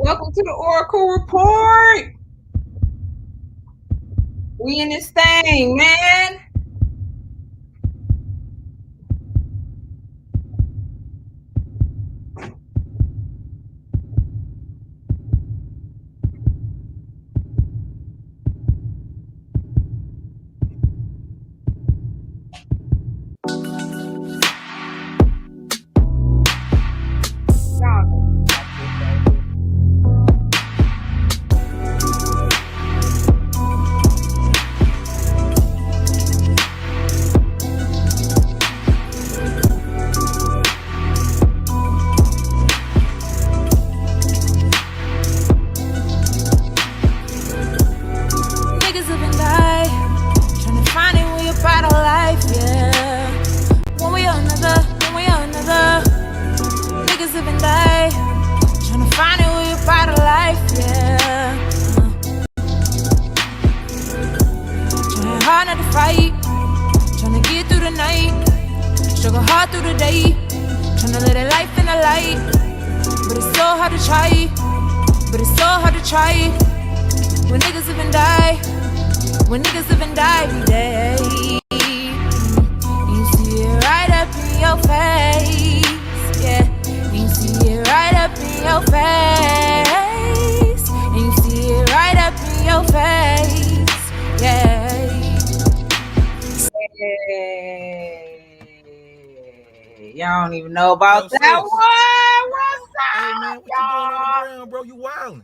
Welcome to the Oracle Report. We in this thing, man. Niggas live and die, trying to find it when you're proud of life, yeah. One way or another, one way or another. Niggas live and die, trying to find it when you're proud of life, yeah. Trying hard not to fight, trying to get through the night, struggle hard through the day, trying to live a life in the light. But it's so hard to try, but it's so hard to try. When niggas live and die, when niggas live and die every day, you see it right up in your face, yeah. You see it right up in your face, and you see it right up in your face, yeah. Hey, y'all don't even know about that one. What's up, Hey man, what you doing on the ground, bro? You wildin'.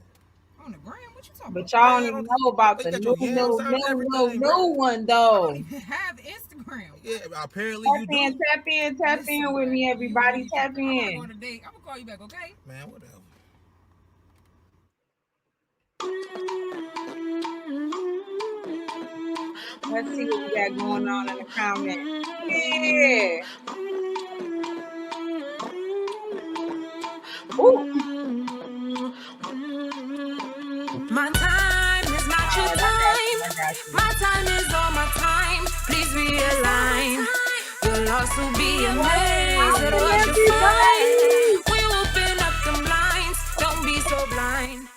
On the ground? What you talking But about? y'all don't even know about They the got new your yams out and everything, bro. one, I though. don't even have Instagram. Yeah, apparently you do. Tap in with me, everybody. Tap I'm gonna go in. on a date. I'm gonna call you back, okay? Man, whatever. Let's see what we got going on in the comments. Yeah. Ooh. My time is not your time. My time is all my time. Please realign. You'll also be amazed at what you find. We open up the blinds. Don't be so blind.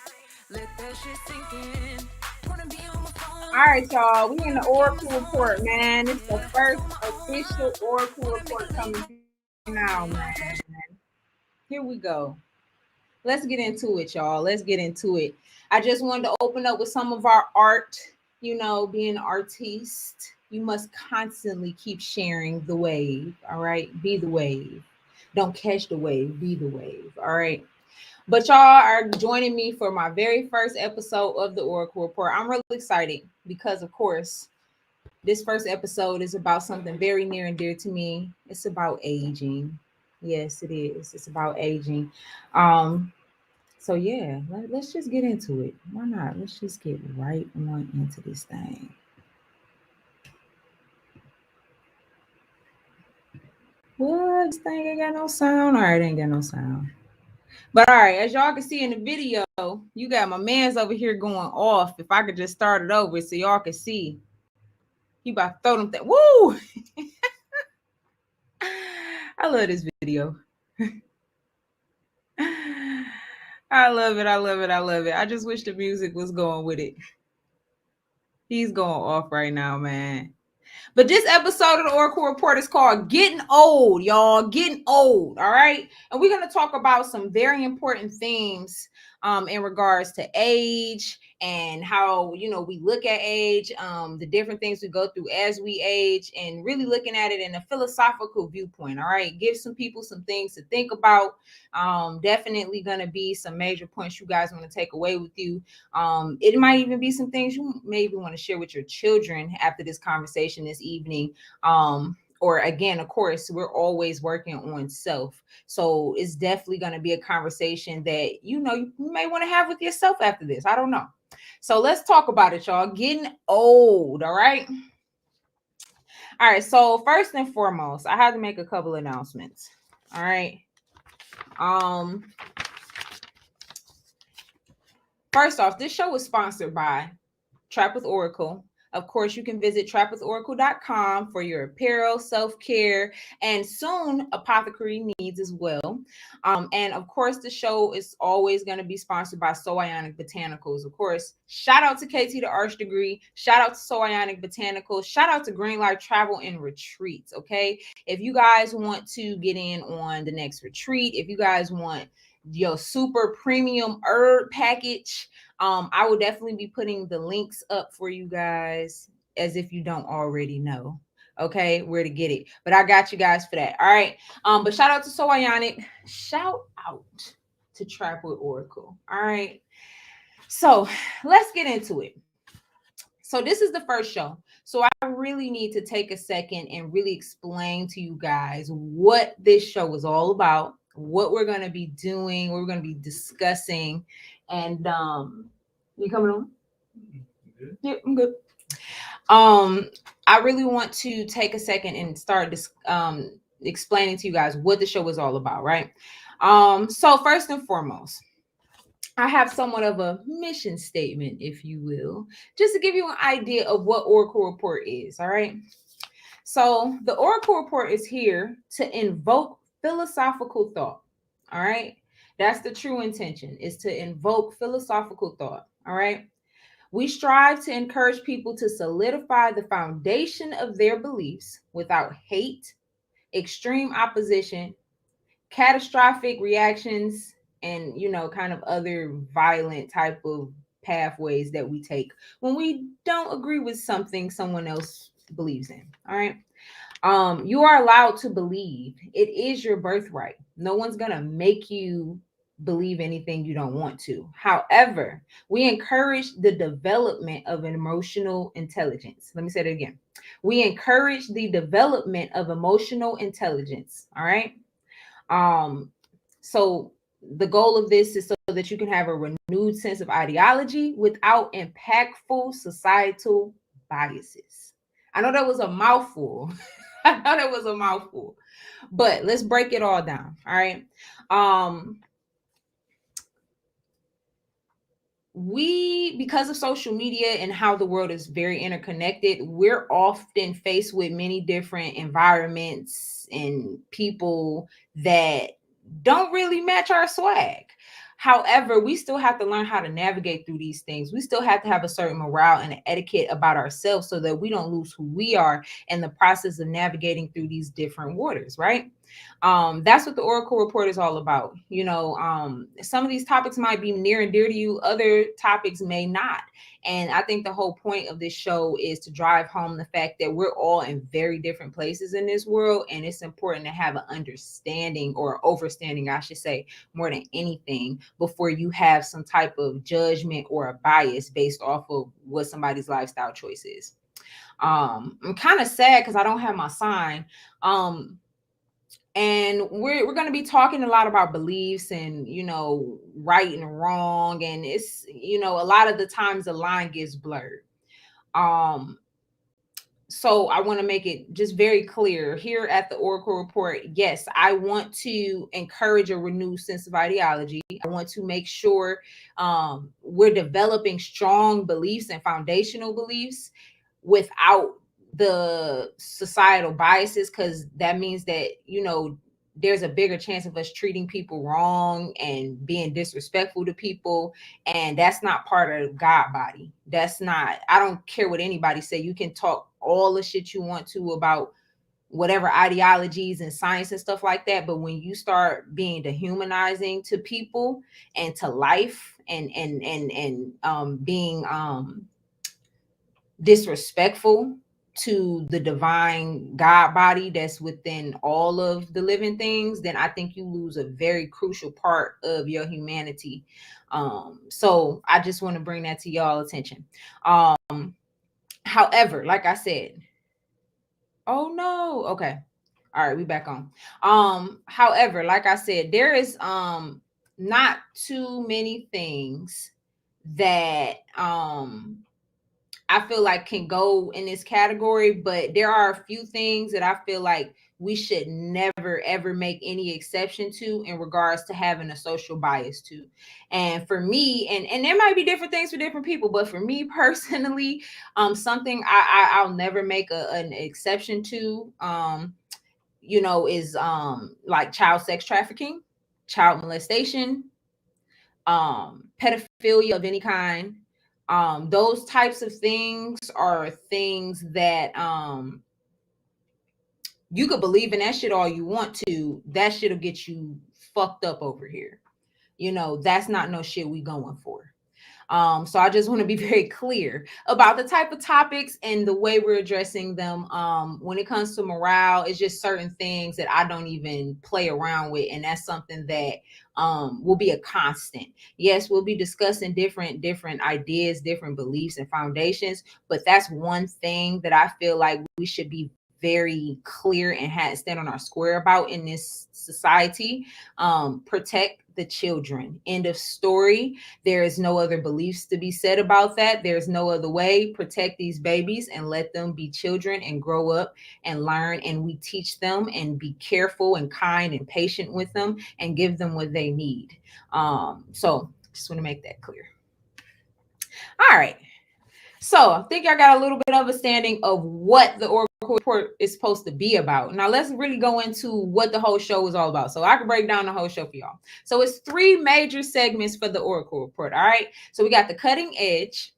Let that shit sink in. Wanna be on my phone. All right, y'all. We in the Oracle Report, man. It's the first official Oracle Report coming now, man. Here we go. Let's get into it, y'all. Let's get into it. I just wanted to open up with some of our art. You know, being an artiste, you must constantly keep sharing the wave. All right. Be the wave. Don't catch the wave. Be the wave. All right. But y'all are joining me for my very first episode of the Oracle Report. I'm really excited because, of course, this first episode is about something very near and dear to me. It's about aging. Yes, it is. It's about aging. So yeah, let's just get into it. Why not? Let's just get right on into this thing. What? This thing ain't got no sound. All right, ain't got no sound. But all right, as y'all can see in the video, you got my man's over here going off. If I could just start it over so y'all can see. He about to throw them things. Woo! I love this video. I love it. I love it. I love it. I just wish the music was going with it. He's going off right now, man. But this episode of the Oracle Report is called Getting Old, y'all. Getting Old, all right? And we're going to talk about some very important themes in regards to age and how, you know, we look at age, the different things we go through as we age, and really looking at it in a philosophical viewpoint, all right? Give some people some things to think about. Definitely going to be some major points you guys want to take away with you. It might even be some things you maybe want to share with your children after this conversation this evening. Or again, of course, we're always working on self. So it's definitely going to be a conversation that, you know, you may want to have with yourself after this. I don't know. So let's talk about it, y'all. Getting old. All right. All right. So first and foremost, I have to make a couple announcements. All right. First off, this show is sponsored by Trap with Oracle, Of course, you can visit trapwithoracle.com for your apparel, self-care, and soon apothecary needs as well. And of course, the show is always going to be sponsored by So Ionic Botanicals. Of course, shout out to KT the Arch Degree. Shout out to So Ionic Botanicals. Shout out to Green Life Travel and Retreats. Okay, if you guys want to get in on the next retreat, if you guys want your super premium herb package, I will definitely be putting the links up for you guys, as if you don't already know, okay, where to get it. But I got you guys for that. All right. But shout out to So Ionic. Shout out to Trap with Oracle. All right. So let's get into it. So this is the first show. So I really need to take a second and really explain to you guys what this show is all about, what we're going to be doing, what we're going to be discussing. And you coming on? Yeah, I'm good. I really want to take a second and start explaining to you guys what the show is all about, right? So first and foremost, I have somewhat of a mission statement, if you will, just to give you an idea of what Oracle Report is. All right. So the Oracle Report is here to invoke philosophical thought. All right. That's the true intention, is to invoke philosophical thought. All right. We strive to encourage people to solidify the foundation of their beliefs without hate, extreme opposition, catastrophic reactions, and kind of other violent type of pathways that we take when we don't agree with something someone else believes in. All right. You are allowed to believe. It is your birthright. No one's gonna make you believe anything you don't want to. However, we encourage the development of an emotional intelligence. Let me say that again. We encourage the development of emotional intelligence. All right. So the goal of this is so that you can have a renewed sense of ideology without impactful societal biases. I know that was a mouthful. I know that was a mouthful, but let's break it all down. All right. Because of social media and how the world is very interconnected, we're often faced with many different environments and people that don't really match our swag. However, we still have to learn how to navigate through these things. We still have to have a certain morale and an etiquette about ourselves so that we don't lose who we are in the process of navigating through these different waters, right? That's what the Oracle Report is all about. Some of these topics might be near and dear to you, other topics may not. And I think the whole point of this show is to drive home the fact that we're all in very different places in this world. And it's important to have an understanding, or overstanding, I should say, more than anything, before you have some type of judgment or a bias based off of what somebody's lifestyle choice is. I'm kind of sad because I don't have my sign. And we're going to be talking a lot about beliefs and, right and wrong. And it's, a lot of the times the line gets blurred. So I want to make it just very clear here at the Oracle Report. Yes, I want to encourage a renewed sense of ideology. I want to make sure we're developing strong beliefs and foundational beliefs without the societal biases, because that means that there's a bigger chance of us treating people wrong and being disrespectful to people, and that's not part of God body. That's not, I don't care what anybody say. You can talk all the shit you want to about whatever ideologies and science and stuff like that, but when you start being dehumanizing to people and to life and being disrespectful to the divine God body that's within all of the living things, then I think you lose a very crucial part of your humanity. So I just want to bring that to y'all attention. However, like I said, oh no, okay, all right, we back on. However, like I said, there is not too many things that I feel like can go in this category, but there are a few things that I feel like we should never ever make any exception to in regards to having a social bias to. And for me, and there might be different things for different people, but for me personally, something I'll never make an exception to, is like child sex trafficking, child molestation, pedophilia of any kind. Those types of things are things that you could believe in that shit all you want to. That shit'll get you fucked up over here. That's not no shit we going for. So I just want to be very clear about the type of topics and the way we're addressing them. When it comes to morale, it's just certain things that I don't even play around with, and that's something that will be a constant. Yes, we'll be discussing different ideas, different beliefs and foundations, but that's one thing that I feel like we should be very clear and stand on our square about in this society. Protect the children. End of story. There is no other beliefs to be said about that. There's no other way. Protect these babies and let them be children and grow up and learn, and we teach them and be careful and kind and patient with them and give them what they need. So just want to make that clear. All right. So I think I got a little bit of understanding of what the Oracle Report is supposed to be about. Now let's really go into what the whole show is all about. So I can break down the whole show for y'all. So it's 3 major segments for the Oracle Report. All right. So we got the cutting edge.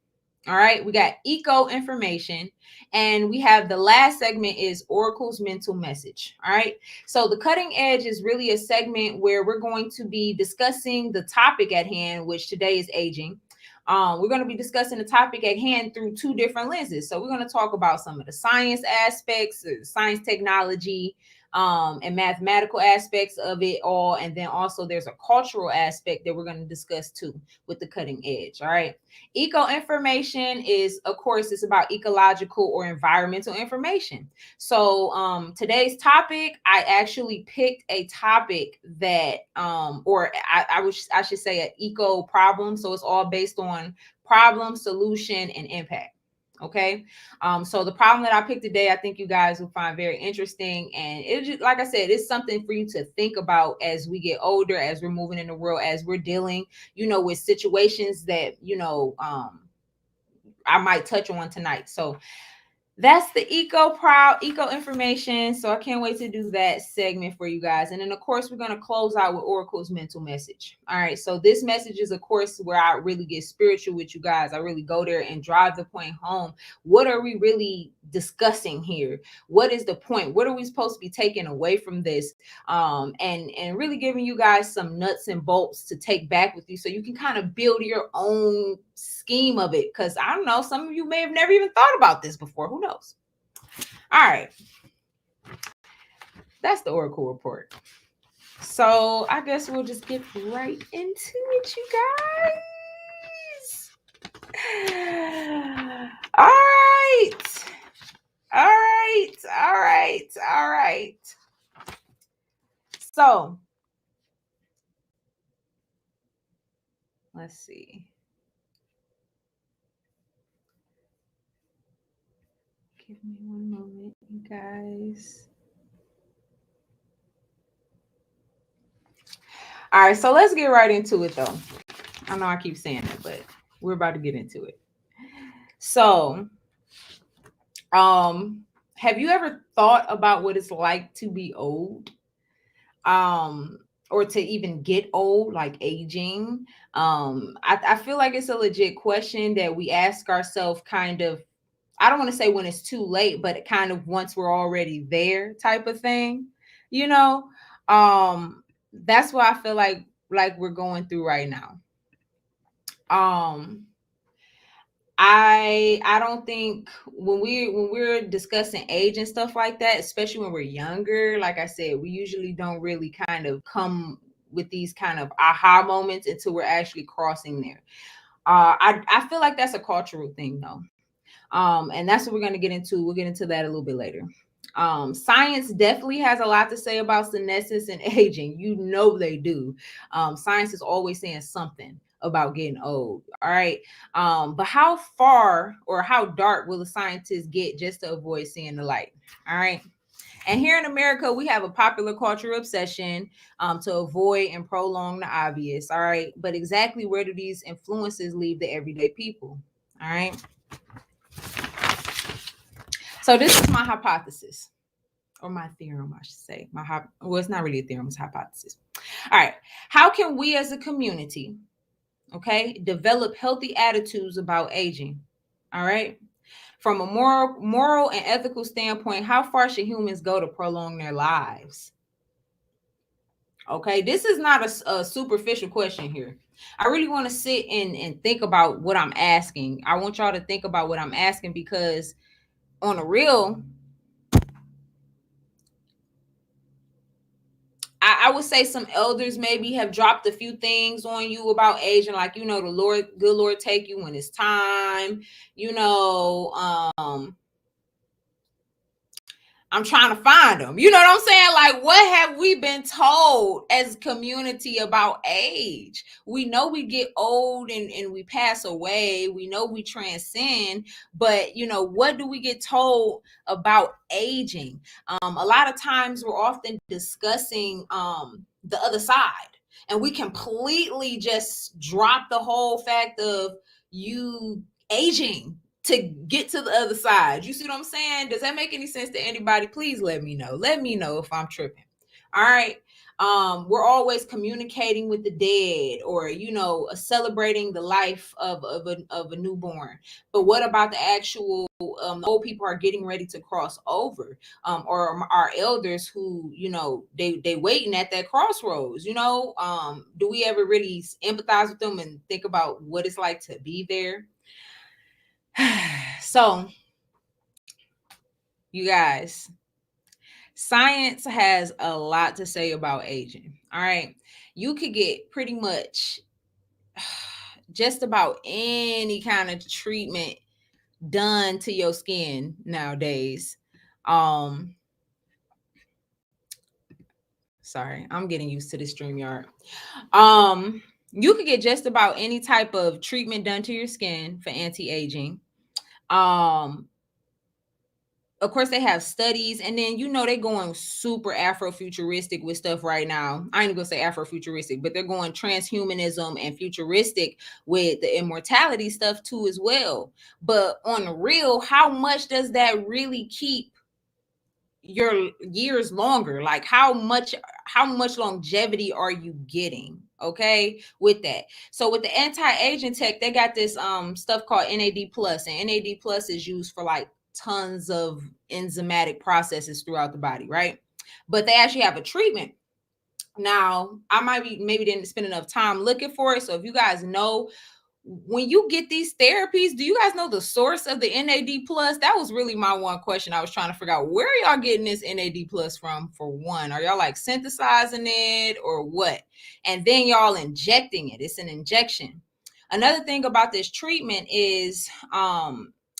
All right. We got eco information. And we have the last segment is Oracle's mental message. All right. So the cutting edge is really a segment where we're going to be discussing the topic at hand, which today is aging. We're going to be discussing the topic at hand through 2 different lenses. So we're going to talk about some of the science aspects, science, technology, and mathematical aspects of it all. And then also there's a cultural aspect that we're going to discuss too with the cutting edge. All right. Eco information is, of course, it's about ecological or environmental information. So today's topic, I actually picked a topic that, I should say an eco problem. So it's all based on problem, solution, and impact. Okay. So the problem that I picked today, I think you guys will find very interesting. And it just, like I said, it's something for you to think about as we get older, as we're moving in the world, as we're dealing, with situations that, I might touch on tonight. So that's the eco information. So I can't wait to do that segment for you guys. And then of course, we're going to close out with Oracle's mental message. All right. So this message is, of course, where I really get spiritual with you guys. I really go there and drive the point home. What are we really discussing here? What is the point? What are we supposed to be taking away from this? And really giving you guys some nuts and bolts to take back with you so you can kind of build your own scheme of it. Because I don't know, some of you may have never even thought about this before. Who knows? All right. That's the Oracle Report. So I guess we'll just get right into it, you guys. All right. So let's see. Give me one moment, you guys. All right, so let's get right into it, though. I know I keep saying that, but we're about to get into it. So, have you ever thought about what it's like to be old? Or to even get old, like aging? I feel like it's a legit question that we ask ourselves kind of, I don't want to say when it's too late, but it kind of once we're already there type of thing, that's what I feel like we're going through right now. I don't think when we're discussing age and stuff like that, especially when we're younger, like I said, we usually don't really kind of come with these kind of aha moments until we're actually crossing there. I feel like that's a cultural thing though. And that's what we're going to get into. We'll get into that a little bit later. Science definitely has a lot to say about senescence and aging. They do. Science is always saying something about getting old. All right. But how far or how dark will the scientists get just to avoid seeing the light? All right. And here in America, we have a popular cultural obsession to avoid and prolong the obvious. All right. But exactly where do these influences leave the everyday people? All right. So this is my hypothesis, or my theorem, I should say. Well, it's not really a theorem, it's a hypothesis. All right. How can we as a community, okay, develop healthy attitudes about aging? All right. From a moral and ethical standpoint, how far should humans go to prolong their lives? Okay, this is not a superficial question here. I really want to sit and think about what I'm asking. I want y'all to think about what I'm asking, because on a real, I would say some elders maybe have dropped a few things on you about aging, like, the good Lord take you when it's time, I'm trying to find them. You know what I'm saying? Like, what have we been told as a community about age? We know we get old and we pass away. We know we transcend, but what do we get told about aging? A lot of times we're often discussing the other side, and we completely just drop the whole fact of you aging to get to the other side. You see what I'm saying? Does that make any sense to anybody? Please let me know. Let me know if I'm tripping. All right. We're always communicating with the dead, or celebrating the life of a newborn. But what about the actual old people are getting ready to cross over, or our elders who they waiting at that crossroads? Do we ever really empathize with them and think about what it's like to be there? So, you guys, science has a lot to say about aging. All right. You could get pretty much just about any kind of treatment done to your skin nowadays. Sorry, I'm getting used to this StreamYard. You could get just about any type of treatment done to your skin for anti-aging. Of course, they have studies, and then they're going super Afrofuturistic with stuff right now. I ain't gonna say Afrofuturistic, but they're going transhumanism and futuristic with the immortality stuff too as well. But on the real, how much does that really keep your years longer? Like, how much longevity are you getting, okay, with that? So with the anti-aging tech, they got this stuff called NAD plus, and NAD plus is used for like tons of enzymatic processes throughout the body, right? But they actually have a treatment. Now, I maybe didn't spend enough time looking for it, so if you guys know, when you get these therapies, do you guys know the source of the NAD plus? That was really my one question. I was trying to figure out, where are y'all getting this NAD plus from? For one, are y'all like synthesizing it or what? And then y'all injecting it. It's an injection. Another thing about this treatment is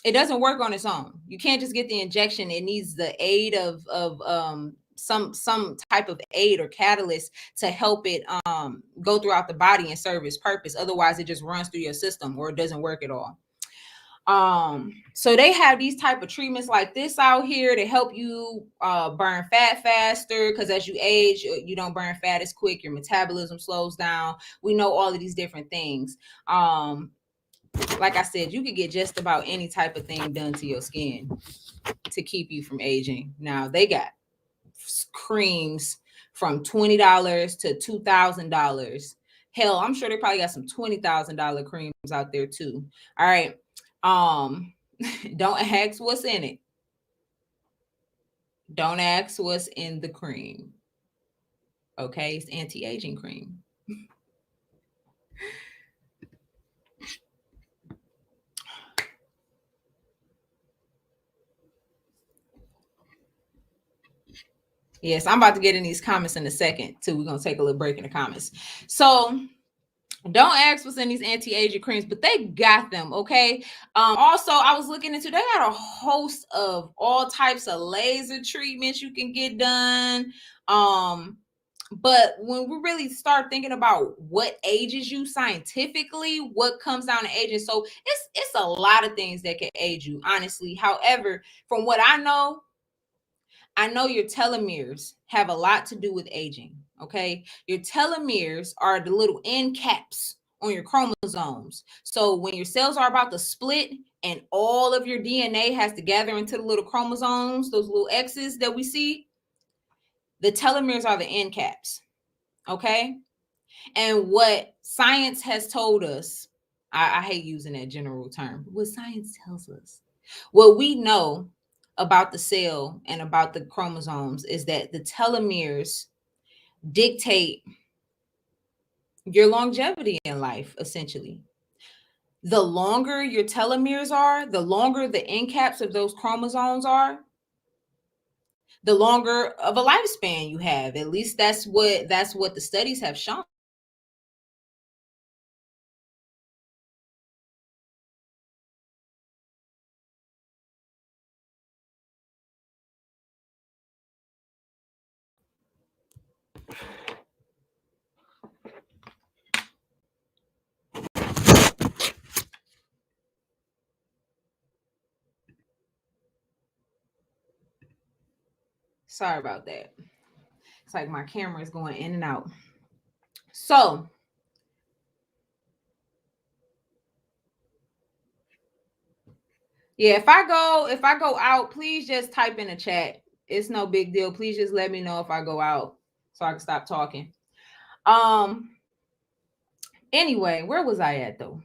it doesn't work on its own. You can't just get the injection. It needs the aid of some type of aid or catalyst to help it go throughout the body and serve its purpose. Otherwise, it just runs through your system, or it doesn't work at all. So they have these type of treatments like this out here to help you burn fat faster, because as you age, you don't burn fat as quick, your metabolism slows down. We know all of these different things. Like I said, you could get just about any type of thing done to your skin to keep you from aging. Now, they got creams from $20 to $2,000. Hell, I'm sure they probably got some $20,000 creams out there too. All right. Don't ask what's in it. Don't ask what's in the cream. Okay, it's anti-aging cream. Yes, I'm about to get in these comments in a second too. We're gonna take a little break in the comments. So don't ask what's in these anti-aging creams, but they got them, okay? Also, I was looking into, they got a host of all types of laser treatments you can get done. But when we really start thinking about what ages you scientifically, what comes down to aging, so it's a lot of things that can age you, honestly. However, from what I know your telomeres have a lot to do with aging. Okay, your telomeres are the little end caps on your chromosomes. So when your cells are about to split and all of your DNA has to gather into the little chromosomes, those little X's that we see, the telomeres are the end caps. Okay. And what science has told us, I hate using that general term, what science tells us, what we know about the cell and about the chromosomes is that the telomeres dictate your longevity in life, essentially. The longer your telomeres are, the longer the end caps of those chromosomes are, the longer of a lifespan you have. At least that's what the studies have shown. Sorry about that. It's like my camera is going in and out. So, yeah, if I go out, please just type in the chat. It's no big deal. Please just let me know if I go out so I can stop talking. Anyway, where was I at though?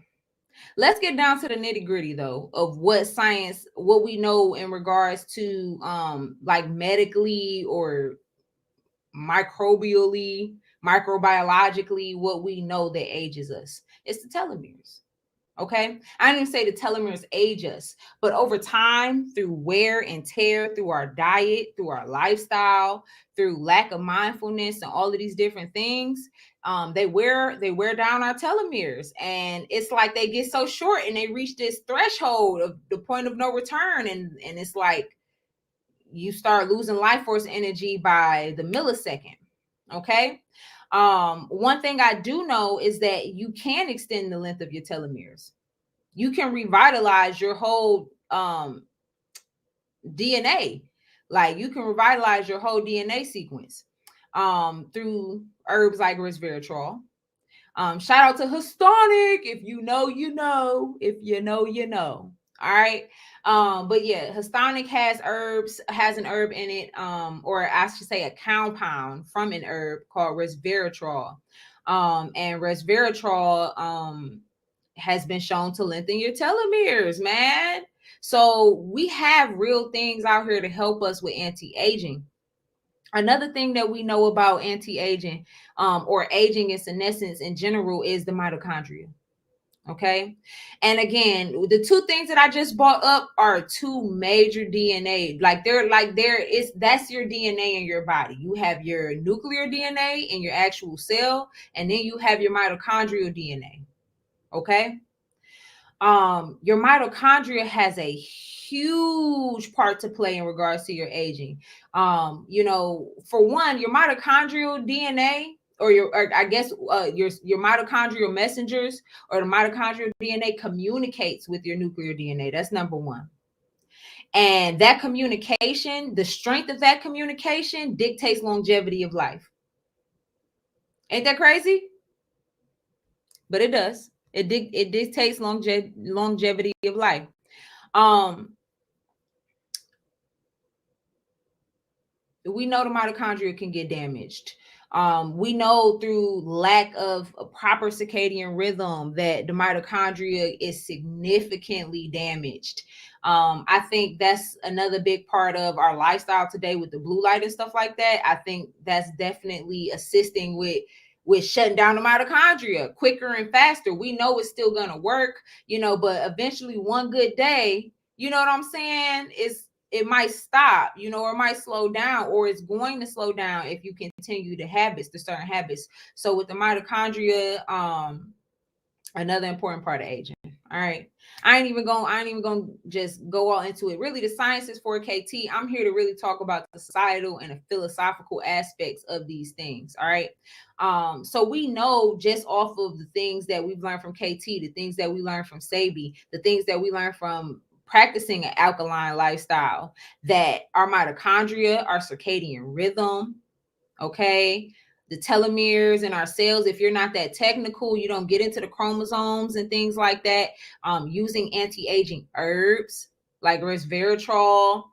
Let's get down to the nitty-gritty though of what science, what we know in regards to like medically or microbiologically, what we know that ages us. It's the telomeres. Okay. I didn't say the telomeres age us, but over time, through wear and tear, through our diet, through our lifestyle, through lack of mindfulness and all of these different things, they wear down our telomeres. And it's like they get so short and they reach this threshold of the point of no return. And it's like you start losing life force energy by the millisecond. Okay. One thing I do know is that you can extend the length of your telomeres. You can revitalize your whole DNA. Like you can revitalize your whole DNA sequence through herbs like resveratrol. Shout out to Histonic. If you know, you know. If you know, you know. All right. But yeah, Histonic has an herb in it, or I should say a compound from an herb called resveratrol. And resveratrol has been shown to lengthen your telomeres, man. So we have real things out here to help us with anti-aging. Another thing that we know about anti-aging, or aging in senescence in general, is the mitochondria. Okay. And again, the two things that I just brought up are two major DNA. That's your DNA in your body. You have your nuclear DNA in your actual cell, and then you have your mitochondrial DNA. Okay. Your mitochondria has a huge part to play in regards to your aging. For one, your mitochondrial DNA, or I guess your mitochondrial messengers, or the mitochondrial DNA communicates with your nuclear DNA. That's number one. And that communication, the strength of that communication dictates longevity of life. Ain't that crazy? But it does. It dictates longevity of life. We know the mitochondria can get damaged. We know through lack of a proper circadian rhythm that the mitochondria is significantly damaged. I think that's another big part of our lifestyle today with the blue light and stuff like that. I think that's definitely assisting with shutting down the mitochondria quicker and faster. We know it's still going to work, but eventually one good day, you know what I'm saying, it might stop, or it might slow down, or it's going to slow down if you continue the certain habits. So with the mitochondria, Another important part of aging. All right. I ain't even gonna just go all into it. Really, the science is for KT. I'm here to really talk about the societal and the philosophical aspects of these things. All right. So we know just off of the things that we've learned from KT, the things that we learned from Sabi, the things that we learned from practicing an alkaline lifestyle, that our mitochondria, our circadian rhythm, okay, the telomeres in our cells, if you're not that technical, you don't get into the chromosomes and things like that. Using anti-aging herbs like resveratrol,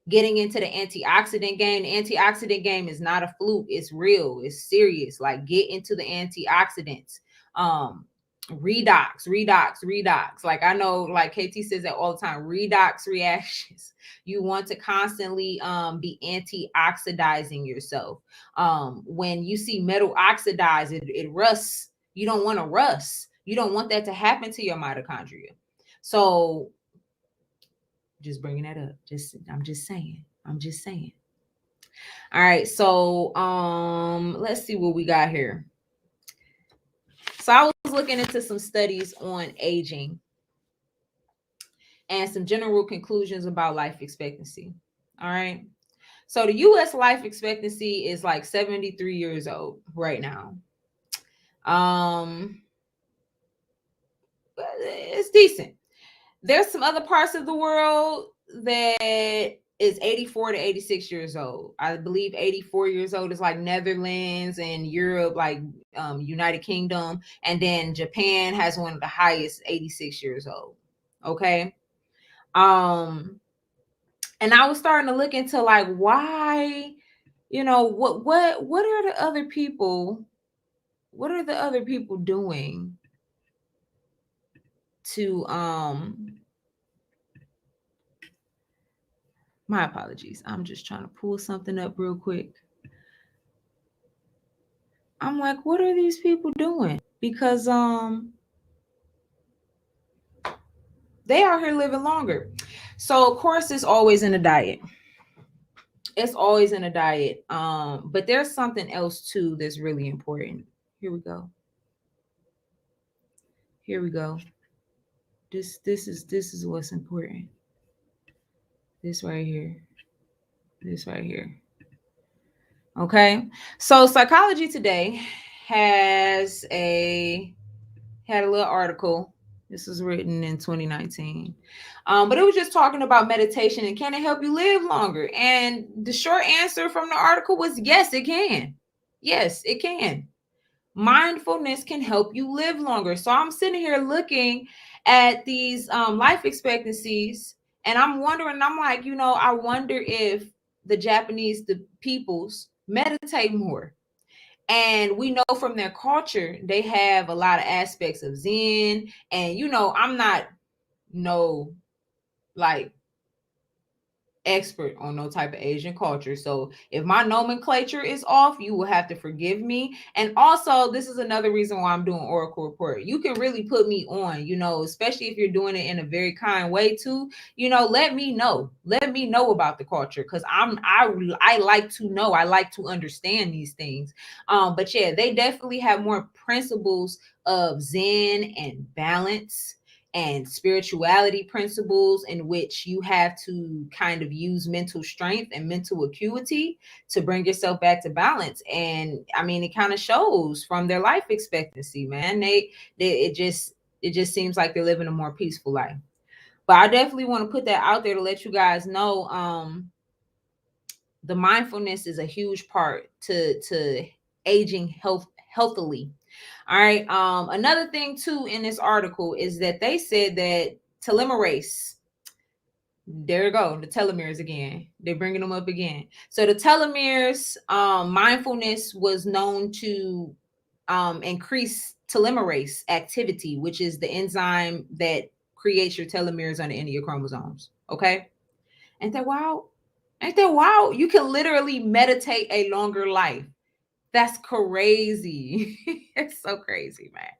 getting into the antioxidant game. The antioxidant game is not a fluke, it's real, it's serious. Like, get into the antioxidants. Redox. Like, I know, like KT says that all the time, redox reactions. You want to constantly be antioxidizing yourself. When you see metal oxidize, it rusts. You don't want to rust. You don't want that to happen to your mitochondria. So just bringing that up. I'm just saying. All right, so let's see what we got here. So I was looking into some studies on aging and some general conclusions about life expectancy. All right. So the US life expectancy is like 73 years old right now. It's decent. There's some other parts of the world that is 84 to 86 years old. I believe 84 years old is like Netherlands and Europe, like United Kingdom. And then Japan has one of the highest, 86 years old. Okay. And I was starting to look into like why, what are the other people, doing to my apologies. I'm just trying to pull something up real quick. I'm like, what are these people doing? Because they out here living longer. So of course it's always in a diet. It's always in a diet. But there's something else too that's really important. Here we go. This is what's important. This right here. Okay. So Psychology Today had a little article. This was written in 2019. But it was just talking about meditation and can it help you live longer? And the short answer from the article was yes, it can. Yes, it can. Mindfulness can help you live longer. So I'm sitting here looking at these life expectancies, and I'm wondering, I'm like, I wonder if the peoples meditate more. And we know from their culture, they have a lot of aspects of Zen. And, I'm not like expert on no type of Asian culture. So if my nomenclature is off, you will have to forgive me. And also, this is another reason why I'm doing Oracle Report. You can really put me on, especially if you're doing it in a very kind way too. Let me know. Let me know about the culture, because I like to know. I like to understand these things. But yeah, they definitely have more principles of Zen and balance and spirituality principles, in which you have to kind of use mental strength and mental acuity to bring yourself back to balance. And I mean, it kind of shows from their life expectancy, man. It just seems like they're living a more peaceful life. But I definitely want to put that out there to let you guys know, the mindfulness is a huge part to aging healthily. All right. Another thing too in this article is that they said that telomerase. There you go, the telomeres again. They're bringing them up again. So the telomeres, mindfulness was known to increase telomerase activity, which is the enzyme that creates your telomeres on the end of your chromosomes. Okay. Ain't that wild? You can literally meditate a longer life. That's crazy. It's so crazy, man.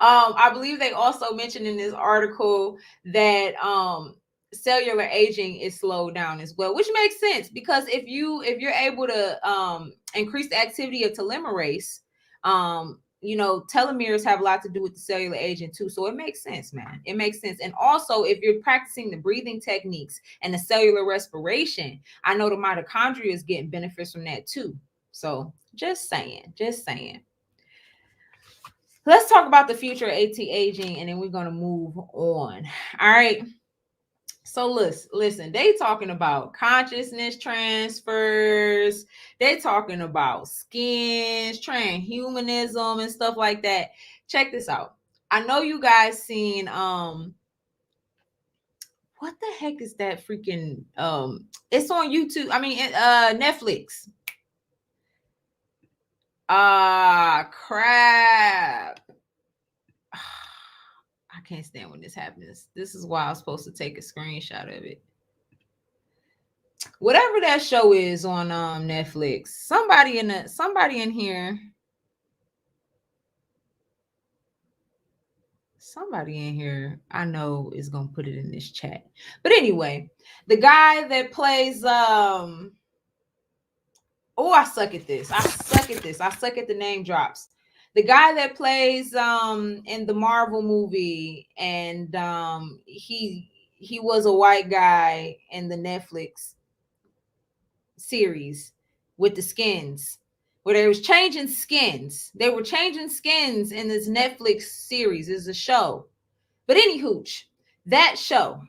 I believe they also mentioned in this article that cellular aging is slowed down as well, which makes sense, because if you're able to increase the activity of telomerase, telomeres have a lot to do with the cellular aging too. So it makes sense, man. It makes sense. And also, if you're practicing the breathing techniques and the cellular respiration, I know the mitochondria is getting benefits from that too. So just saying. Let's talk about the future of anti-aging, and then we're going to move on. All right. So listen, they talking about consciousness transfers. They talking about skins, transhumanism, and stuff like that. Check this out. I know you guys seen what the heck is that freaking it's on YouTube. I mean Netflix. Crap. I can't stand when this happens. This is why I was supposed to take a screenshot of it. Whatever that show is on Netflix. Somebody in here. Somebody in here I know is gonna put it in this chat. But anyway, the guy that plays I suck at this. I suck at the name drops. The guy that plays in the Marvel movie, and he was a white guy in the Netflix series with the skins, where they was changing skins. They were changing skins in this Netflix series. It's a show. But anywho, that show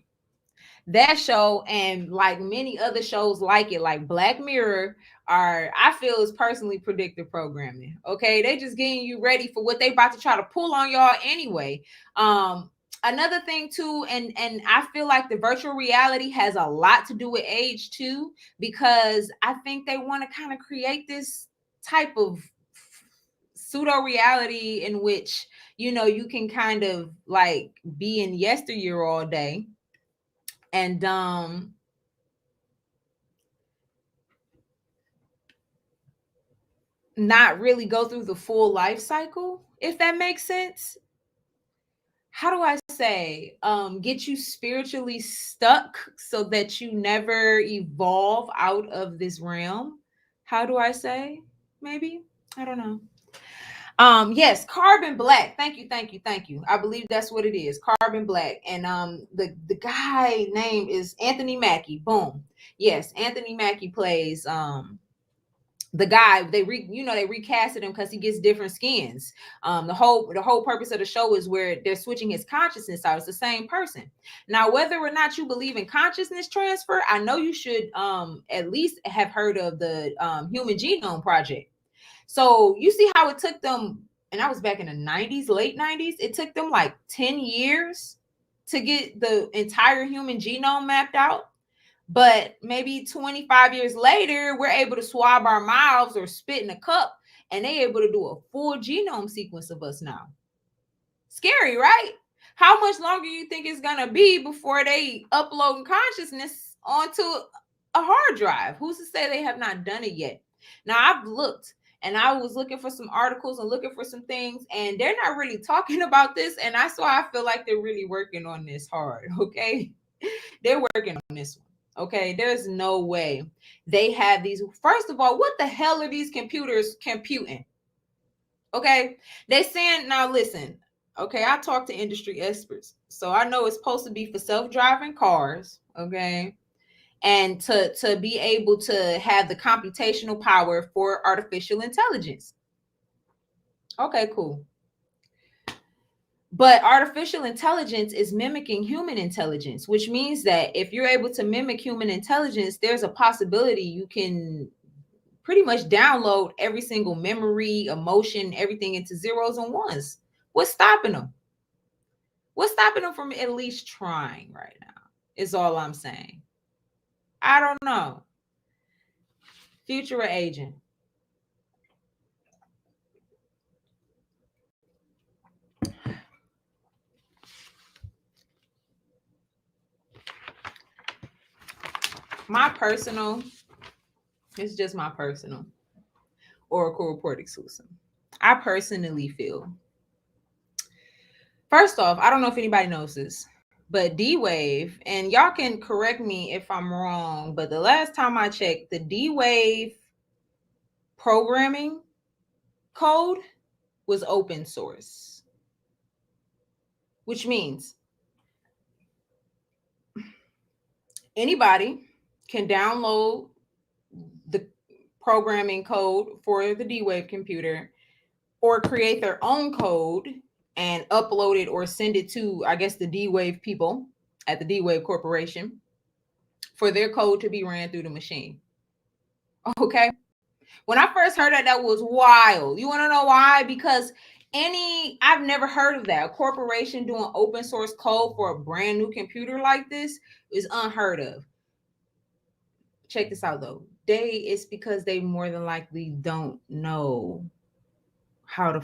and like many other shows like it, like Black Mirror, I feel is personally predictive programming. Okay, they just getting you ready for what they about to try to pull on y'all anyway. Another thing too, and I feel like the virtual reality has a lot to do with age too, because I think they want to kind of create this type of pseudo reality in which you can kind of like be in yesteryear all day and not really go through the full life cycle, if that makes sense. How do I say, get you spiritually stuck so that you never evolve out of this realm? How do I say? Maybe, I don't know. Yes, Carbon Black. Thank you. I believe that's what it is. Carbon Black. And the guy name is Anthony Mackie. Boom. Yes, Anthony Mackie plays the guy. They recasted him because he gets different skins. The whole purpose of the show is where they're switching his consciousness out. It's the same person. Now, whether or not you believe in consciousness transfer, I know you should at least have heard of the Human Genome Project. So you see how it took them, and I was back in the 90s, late 90s, it took them like 10 years to get the entire human genome mapped out. But maybe 25 years later, we're able to swab our mouths or spit in a cup, and they're able to do a full genome sequence of us now. Scary, right? How much longer you think it's going to be before they upload consciousness onto a hard drive? Who's to say they have not done it yet? Now, I've looked, and I was looking for some articles and looking for some things, and they're not really talking about this. And I feel like they're really working on this hard, okay? They're working on this one. Okay, there's no way they have these. First of all, what the hell are these computers computing? Okay, they saying, now listen, okay, I talk to industry experts, so I know it's supposed to be for self-driving cars, okay, and to be able to have the computational power for artificial intelligence. Okay, cool. But artificial intelligence is mimicking human intelligence, which means that if you're able to mimic human intelligence, there's a possibility you can pretty much download every single memory, emotion, everything into zeros and ones. What's stopping them? What's stopping them from at least trying right now is all I'm saying. I don't know. Future of aging. It's just my personal Oracle Report exclusive. I personally feel, first off, I don't know if anybody knows this, but D-Wave, and y'all can correct me if I'm wrong, but the last time I checked, the D-Wave programming code was open source, which means anybody can download the programming code for the D-Wave computer or create their own code and upload it or send it to, I guess, the D-Wave people at the D-Wave Corporation for their code to be ran through the machine. Okay? When I first heard that, that was wild. You want to know why? Because I've never heard of that. A corporation doing open source code for a brand new computer like this is unheard of. Check this out though. It's because they more than likely don't know how to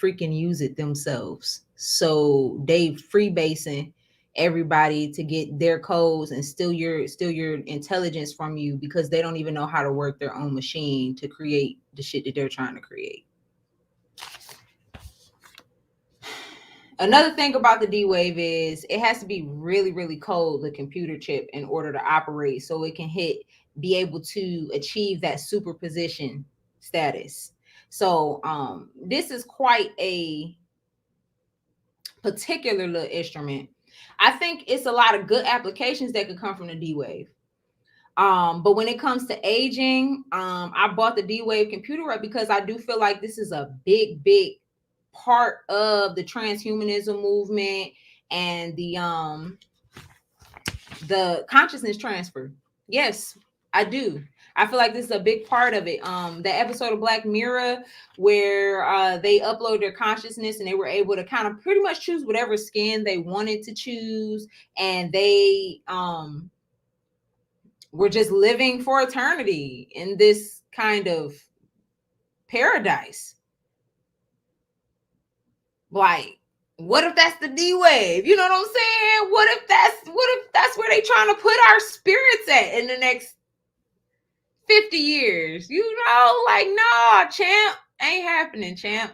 freaking use it themselves. So they freebasing everybody to get their codes and steal your intelligence from you because they don't even know how to work their own machine to create the shit that they're trying to create. Another thing about the D-Wave is it has to be really, really cold, the computer chip, in order to operate so it can be able to achieve that superposition status. So this is quite a particular little instrument. I think it's a lot of good applications that could come from the D-Wave. But when it comes to aging, I bought the D-Wave computer up because I do feel like this is a big, big part of the transhumanism movement and the consciousness transfer. Yes, I do. I feel like this is a big part of it. The episode of Black Mirror where they upload their consciousness and they were able to kind of pretty much choose whatever skin they wanted to choose, and they were just living for eternity in this kind of paradise. Like, what if that's the D-Wave? You know what I'm saying? What if that's where they trying to put our spirits at in the next 50 years? You know, like, no, champ, ain't happening, champ.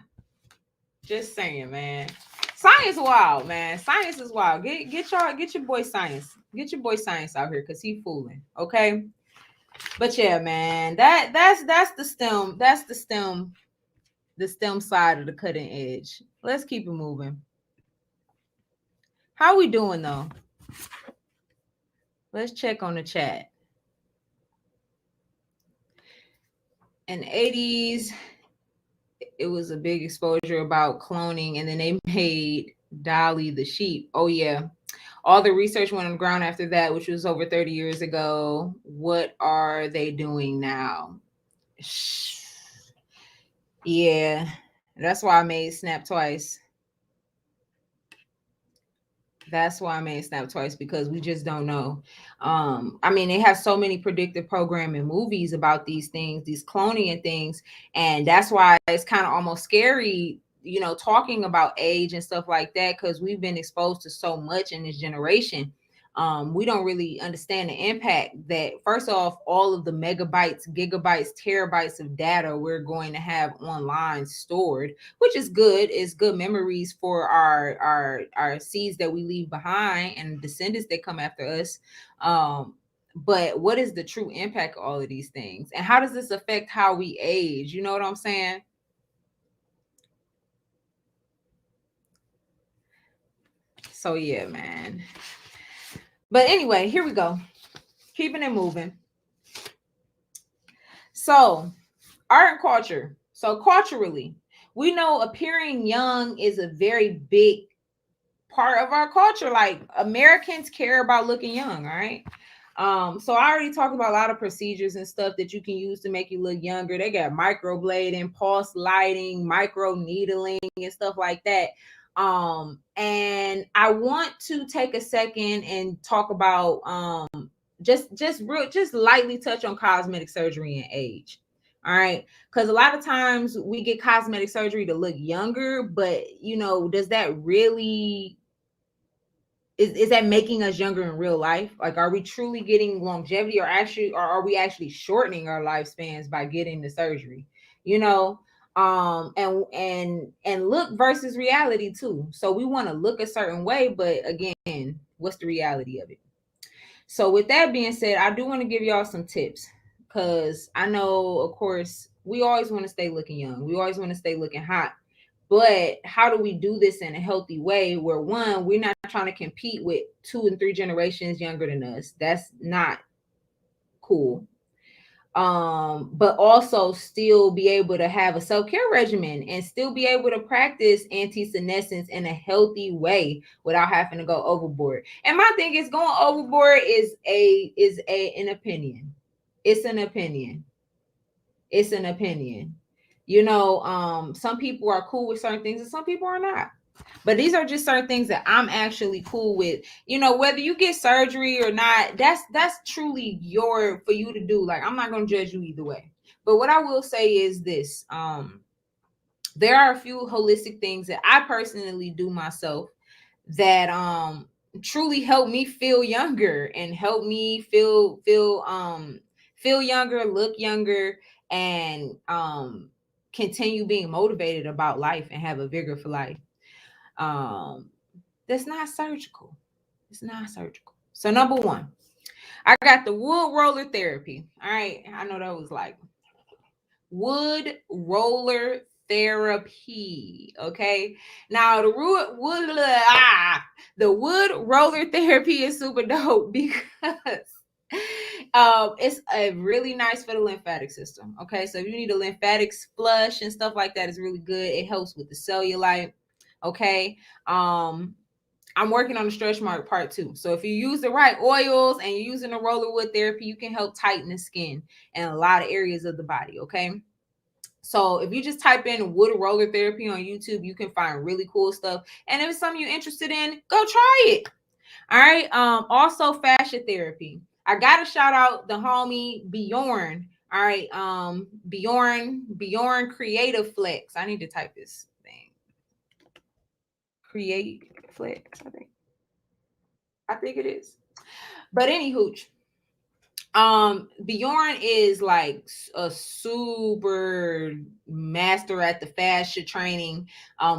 Just saying, man. Science wild, man. Science is wild. Get your boy Science. Get your boy Science out here because he fooling. Okay. But yeah, man, that's the STEM. That's the STEM side of the cutting edge. Let's keep it moving. How we doing though? Let's check on the chat. In the 80s, it was a big exposure about cloning, and then they made Dolly the sheep. Oh yeah. All the research went on the ground after that, which was over 30 years ago. What are they doing now? Yeah, that's why I made Snap twice. That's why I made Snap twice, because we just don't know. I mean, they have so many predictive programming movies about these things, these cloning and things. And that's why it's kind of almost scary, you know, talking about age and stuff like that, because we've been exposed to so much in this generation. We don't really understand the impact that, first off, all of the megabytes, gigabytes, terabytes of data we're going to have online stored, which is good. It's good memories for our seeds that we leave behind and descendants that come after us. But what is the true impact of all of these things? And how does this affect how we age? You know what I'm saying? So yeah, man. But anyway, here we go. Keeping it moving. So, art and culture. So culturally, we know appearing young is a very big part of our culture. Like, Americans care about looking young, all right? So I already talked about a lot of procedures and stuff that you can use to make you look younger. They got microblading, pulse lighting, micro needling, and stuff like that. And I want to take a second and talk about just lightly touch on cosmetic surgery and age. All right, because a lot of times we get cosmetic surgery to look younger, but you know, does that really is that making us younger in real life? Like, are we truly getting longevity, or are we actually shortening our lifespans by getting the surgery? You know, and look versus reality too. So we want to look a certain way, but again, what's the reality of it? So with that being said, I do want to give y'all some tips, because I know, of course, we always want to stay looking young. We always want to stay looking hot. But how do we do this in a healthy way where, one, we're not trying to compete with 2 and 3 generations younger than us? That's not cool. But also still be able to have a self-care regimen and still be able to practice anti-senescence in a healthy way without having to go overboard. And my thing is, going overboard is an opinion. It's an opinion. It's an opinion. Some people are cool with certain things and some people are not. But these are just certain things that I'm actually cool with. Whether you get surgery or not, that's truly for you to do. Like, I'm not gonna judge you either way. But what I will say is this: there are a few holistic things that I personally do myself that truly help me feel younger and help me feel younger, look younger, and continue being motivated about life and have a vigor for life. um that's not surgical. It's not surgical. So number one, I got the wood roller therapy. All right, I know that was like wood roller therapy. Okay, now the wood roller therapy is super dope because it's a really nice for the lymphatic system. Okay, so if you need a lymphatic flush and stuff like that, it's really good. It helps with the cellulite. Okay. I'm working on the stretch mark part 2. So if you use the right oils and you're using the roller wood therapy, you can help tighten the skin in a lot of areas of the body. Okay. So if you just type in wood roller therapy on YouTube, you can find really cool stuff. And if it's something you're interested in, go try it. All right. Also fascia therapy. I gotta shout out the homie Bjorn. All right. Bjorn Creative Flex. I need to type this thing. Create Flex, I think it is. But any hooch. Bjorn is like a super master at the fascia training,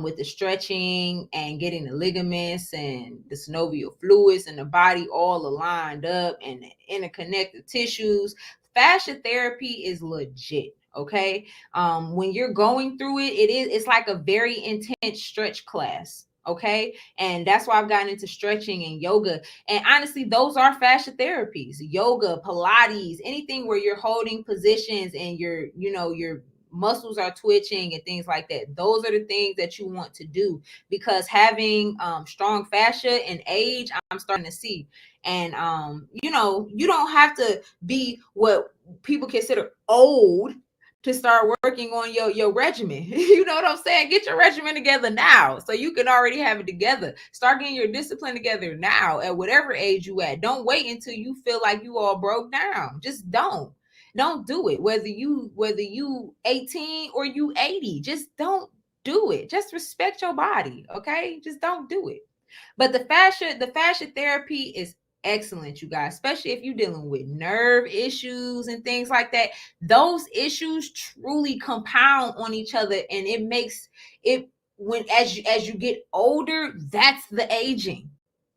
with the stretching and getting the ligaments and the synovial fluids and the body all aligned up and the interconnected tissues. Fascia therapy is legit. Okay. When you're going through it's like a very intense stretch class. Okay. And that's why I've gotten into stretching and yoga. And honestly, those are fascia therapies: yoga, Pilates, anything where you're holding positions and your muscles are twitching and things like that. Those are the things that you want to do, because having strong fascia and age, I'm starting to see. And you don't have to be what people consider old to start working on your regimen. You know what I'm saying? Get your regimen together now so you can already have it together. Start getting your discipline together now at whatever age you at. Don't wait until you feel like you all broke down. Just don't do it. Whether you 18 or you 80, just don't do it. Just respect your body. Okay, just don't do it. But the fascia therapy is excellent, you guys, especially if you're dealing with nerve issues and things like that. Those issues truly compound on each other, and it makes it, when as you get older, that's the aging.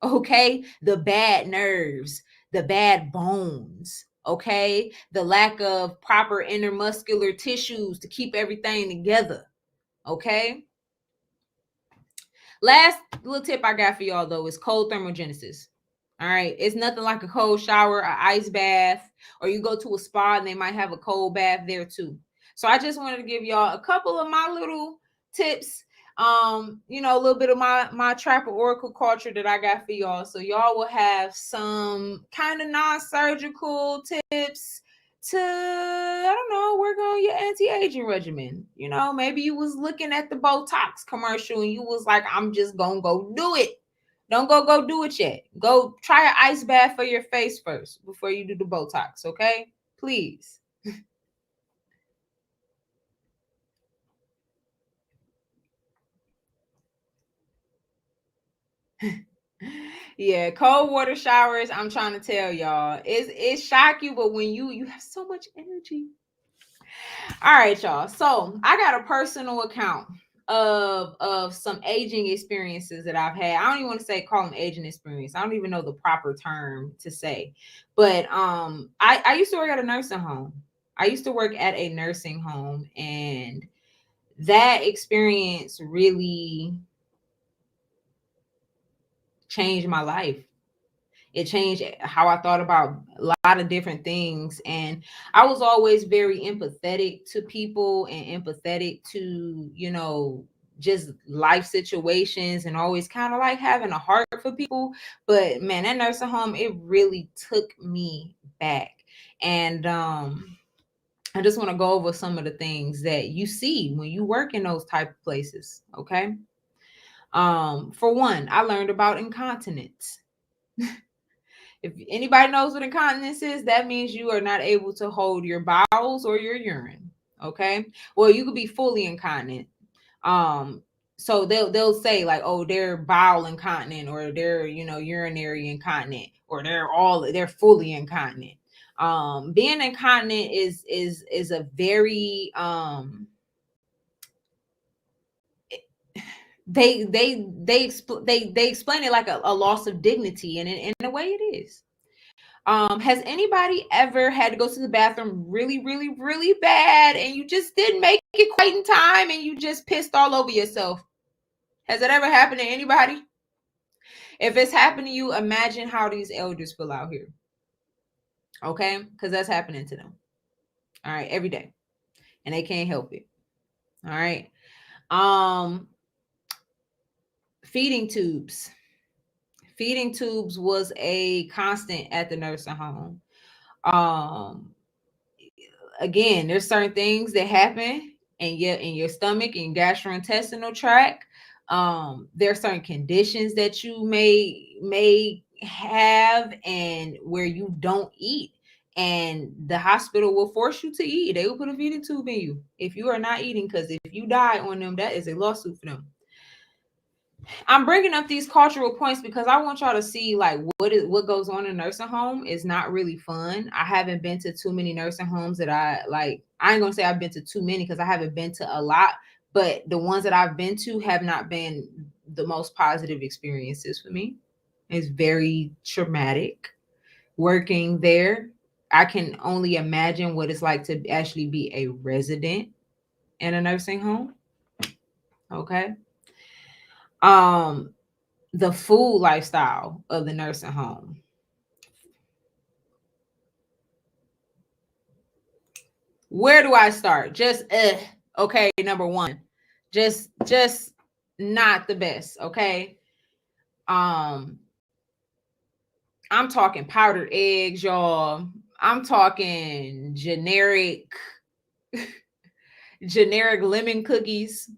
Okay, the bad nerves, the bad bones. Okay, the lack of proper intermuscular tissues to keep everything together. Okay. Last little tip I got for y'all though is cold thermogenesis. All right, it's nothing like a cold shower, an ice bath, or you go to a spa and they might have a cold bath there too. So I just wanted to give y'all a couple of my little tips. A little bit of my trapper oracle culture that I got for y'all. So y'all will have some kind of non-surgical tips to, I don't know, work on your anti-aging regimen. Maybe you was looking at the Botox commercial and you was like, I'm just gonna go do it. Don't go do it yet. Go try an ice bath for your face first before you do the Botox. Okay, please. Yeah, cold water showers, I'm trying to tell y'all, it's shock you, but when you have so much energy. All right, y'all. So I got a personal account of some aging experiences that I've had. I don't even want to call them aging experience. I don't even know the proper term to say. But I used to work at a nursing home. I used to work at a nursing home, and that experience really changed my life. It changed how I thought about a lot of different things. And I was always very empathetic to people and empathetic to, just life situations, and always kind of like having a heart for people. But man, that nursing home, it really took me back. And I just want to go over some of the things that you see when you work in those type of places. Okay. For one, I learned about incontinence. If anybody knows what incontinence is, that means you are not able to hold your bowels or your urine. Okay. Well, you could be fully incontinent. Um, so they'll say like, oh, they're bowel incontinent, or they're, urinary incontinent, or they're fully incontinent. Being incontinent is a very they explain it like a loss of dignity, and in a way it is. Has anybody ever had to go to the bathroom really, really, really bad, and you just didn't make it quite in time, and you just pissed all over yourself? Has that ever happened to anybody? If it's happened to you, imagine how these elders feel out here. Okay? Because that's happening to them. All right, every day. And they can't help it. All right. Feeding tubes. Feeding tubes was a constant at the nursing home. Um, Again, there's certain things that happen in your stomach and gastrointestinal tract. There are certain conditions that you may have, and where you don't eat, and the hospital will force you to eat. They will put a feeding tube in you if you are not eating, because if you die on them, that is a lawsuit for them. I'm bringing up these cultural points because I want y'all to see like what goes on in a nursing home is not really fun. I haven't been to too many nursing homes that I like. I ain't gonna say I've been to too many because I haven't been to a lot, but the ones that I've been to have not been the most positive experiences for me. It's very traumatic working there. I can only imagine what it's like to actually be a resident in a nursing home. Okay. Um, the food lifestyle of the nursing home. Where do I start? Just okay, number one. Just not the best, okay? Um I'm talking powdered eggs, y'all. I'm talking generic lemon cookies.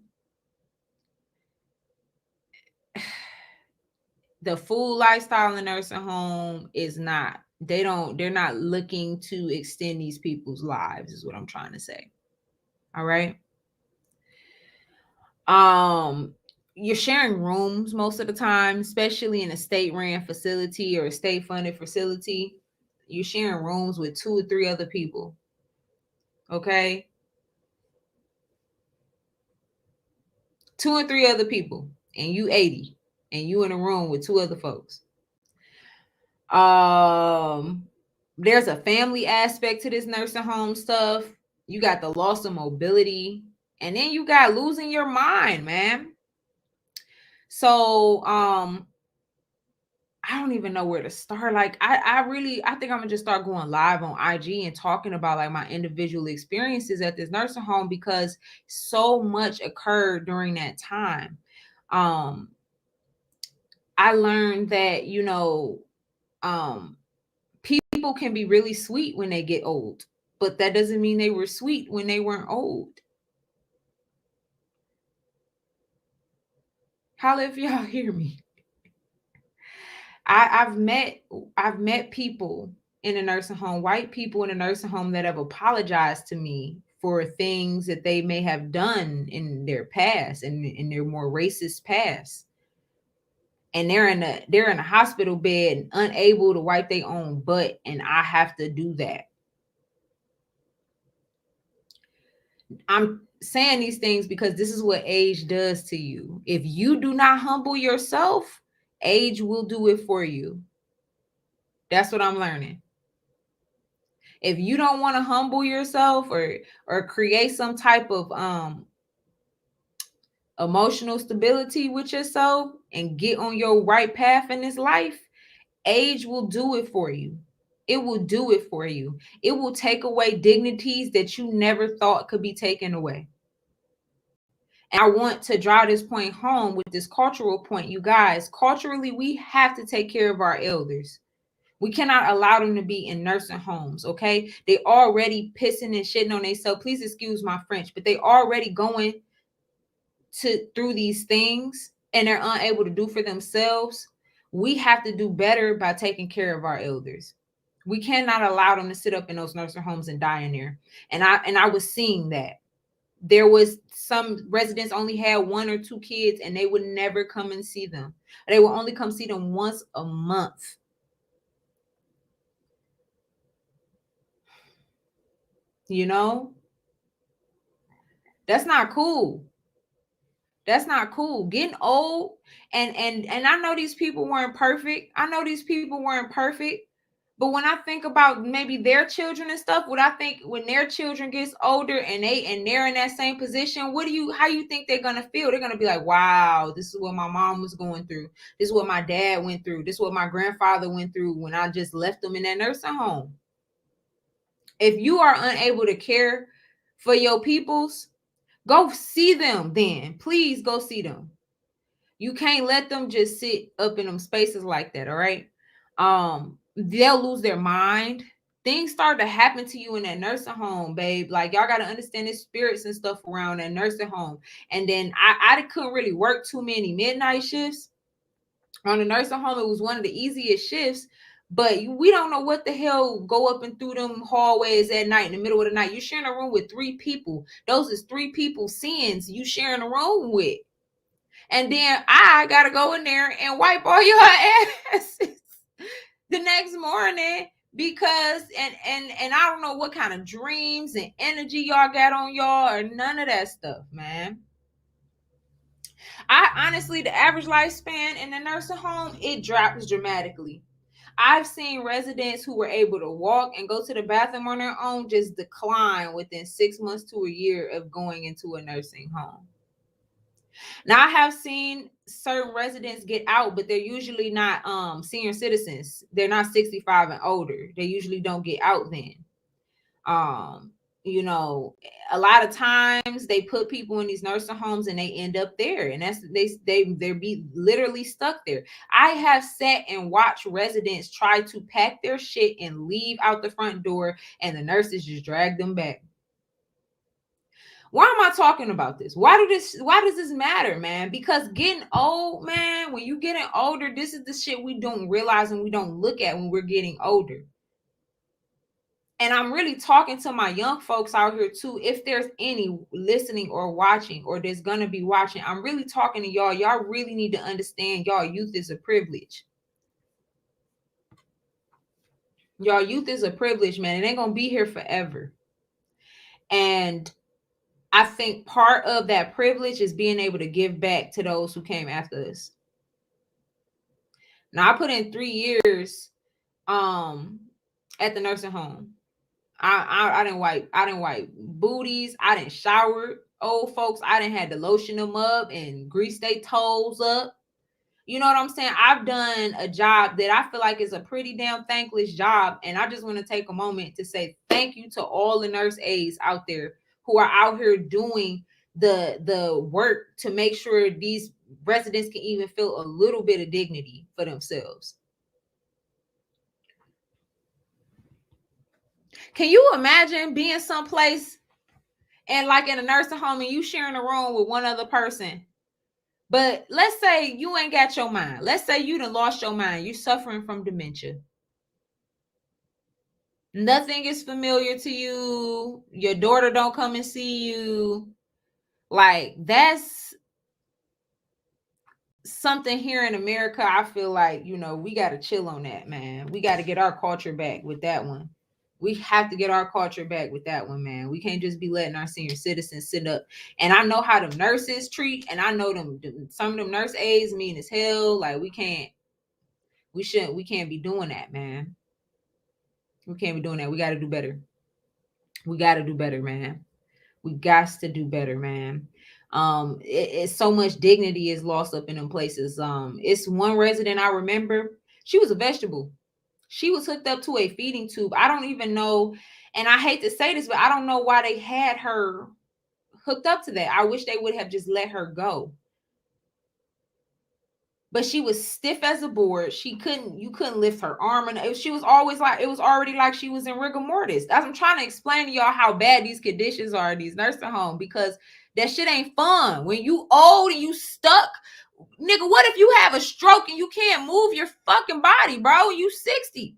The food lifestyle in the nursing home is not, they're not looking to extend these people's lives, is what I'm trying to say. All right. um you're sharing rooms most of the time, especially in a state ran facility or a state funded facility. You're sharing rooms with 2 or 3 other people. Okay. 2 or 3 other people, and you 80, and you in a room with 2 other folks. Um, there's a family aspect to this nursing home stuff. You got the loss of mobility, and then you got losing your mind, man. So, I don't even know where to start. Like, I think I'm gonna just start going live on IG and talking about like my individual experiences at this nursing home, because so much occurred during that time. Um, I learned that, um, people can be really sweet when they get old, but that doesn't mean they were sweet when they weren't old. Holla if y'all hear me. I've met people in a nursing home, white people in a nursing home, that have apologized to me for things that they may have done in their past and in their more racist past. And they're in a hospital bed, unable to wipe their own butt, and I have to do that. I'm saying these things because this is what age does to you. If you do not humble yourself, age will do it for you. That's what I'm learning. If you don't want to humble yourself or create some type of emotional stability with yourself, and get on your right path in this life, age will do it for you. It will do it for you. It will take away dignities that you never thought could be taken away. And I want to draw this point home with this cultural point, you guys. Culturally, we have to take care of our elders. We cannot allow them to be in nursing homes, okay? They already pissing and shitting on themselves. Please excuse my French, but they already going through these things and they're unable to do for themselves. We have to do better by taking care of our elders. We cannot allow them to sit up in those nursing homes and die in there. And I was seeing that. There was some residents only had 1 or 2 kids and they would never come and see them. They would only come see them once a month. You know, that's not cool. That's not cool. Getting old, and I know these people weren't perfect. But when I think about maybe their children and stuff, what I think when their children gets older and they're in that same position, how you think they're gonna feel? They're gonna be like, wow, this is what my mom was going through. This is what my dad went through. This is what my grandfather went through when I just left them in that nursing home. If you are unable to care for your peoples, go see them then. Please go see them. You can't let them just sit up in them spaces like that, all right? They'll lose their mind. Things start to happen to you in that nursing home, babe. Like, y'all got to understand the spirits and stuff around that nursing home. And then I couldn't really work too many midnight shifts on the nursing home. It was one of the easiest shifts, but we don't know what the hell go up and through them hallways at night in the middle of the night. You're sharing a room with 3 people. Those is 3 people's sins you sharing a room with. And then I got to go in there and wipe all your asses the next morning because, and I don't know what kind of dreams and energy y'all got on y'all or none of that stuff, man. I honestly, the average lifespan in the nursing home, it drops dramatically. I've seen residents who were able to walk and go to the bathroom on their own just decline within 6 months to a year of going into a nursing home. Now, I have seen certain residents get out, but they're usually not senior citizens. They're not 65 and older. They usually don't get out then. You know, a lot of times they put people in these nursing homes and they end up there, and that's they're be literally stuck there. I have sat and watched residents try to pack their shit and leave out the front door, and the nurses just drag them back. Why am I talking about this? Why does this matter, man? Because getting old, man, when you getting older, this is the shit we don't realize and we don't look at when we're getting older. And I'm really talking to my young folks out here too. If there's any listening or watching, or there's gonna be watching, I'm really talking to y'all. Y'all really need to understand y'all youth is a privilege. Y'all youth is a privilege, man. It ain't gonna be here forever. And I think part of that privilege is being able to give back to those who came after us. Now, I put in 3 years at the nursing home. I didn't wipe booties. I didn't shower old folks. I didn't had to lotion them up and grease their toes up. You know what I'm saying? I've done a job that I feel like is a pretty damn thankless job. And I just want to take a moment to say thank you to all the nurse aides out there who are out here doing the work to make sure these residents can even feel a little bit of dignity for themselves. Can you imagine being someplace and like in a nursing home and you sharing a room with one other person? But let's say you ain't got your mind. Let's say you done lost your mind. You're suffering from dementia. Nothing is familiar to you. Your daughter don't come and see you. Like, that's something here in America. I feel like, you know, we got to chill on that, man. We got to get our culture back with that one. We have to get our culture back with that one, man. We can't just be letting our senior citizens sit up. And I know how the nurses treat, and I know some of them nurse aides mean as hell. Like, we can't be doing that, man. We can't be doing that. We got to do better. We got to do better, man. We got to do better, man. It's so much dignity is lost up in them places. It's one resident I remember. She was a vegetable. She was hooked up to a feeding tube. I don't even know, and I hate to say this, but I don't know why they had her hooked up to that. I wish they would have just let her go. But she was stiff as a board. You couldn't lift her arm, and she was always like, it was already like she was in rigor mortis. I'm trying to explain to y'all how bad these conditions are in these nursing homes, because that shit ain't fun. When you old and you stuck, nigga, what if you have a stroke and you can't move your fucking body, bro? You 60.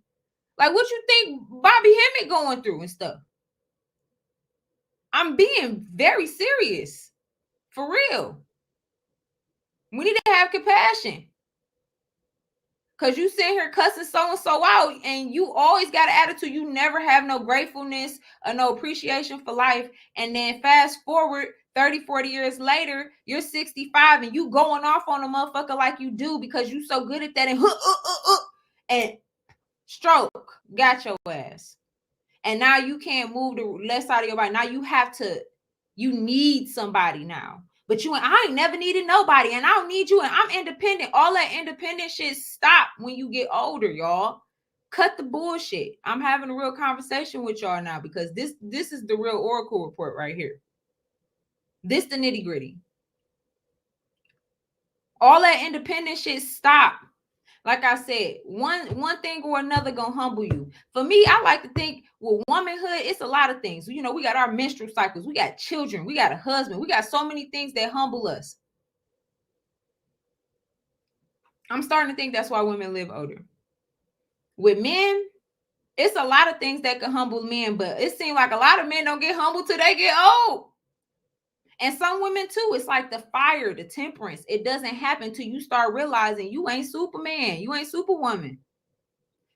Like, what you think Bobby Hemmett going through and stuff? I'm being very serious. For real. We need to have compassion. Because you sit here cussing so-and-so out, and you always got an attitude. You never have no gratefulness or no appreciation for life. And then fast forward 30, 40 years later, you're 65 and you going off on a motherfucker like you do because you so good at that, and stroke, got your ass. And now you can't move the left side of your body. Now you need somebody now. But I ain't never needed nobody, and I don't need you, and I'm independent. All that independent shit stop when you get older, y'all. Cut the bullshit. I'm having a real conversation with y'all now, because this is the real Oracle report right here. This the nitty gritty. All that independent shit stop. Like I said, one thing or another gonna humble you. For me, I like to think with womanhood, it's a lot of things. You know, we got our menstrual cycles, we got children, we got a husband, we got so many things that humble us. I'm starting to think that's why women live older. With men, it's a lot of things that can humble men, but it seems like a lot of men don't get humbled till they get old. And some women too, it's like the fire, the temperance. It doesn't happen till you start realizing you ain't Superman, you ain't Superwoman.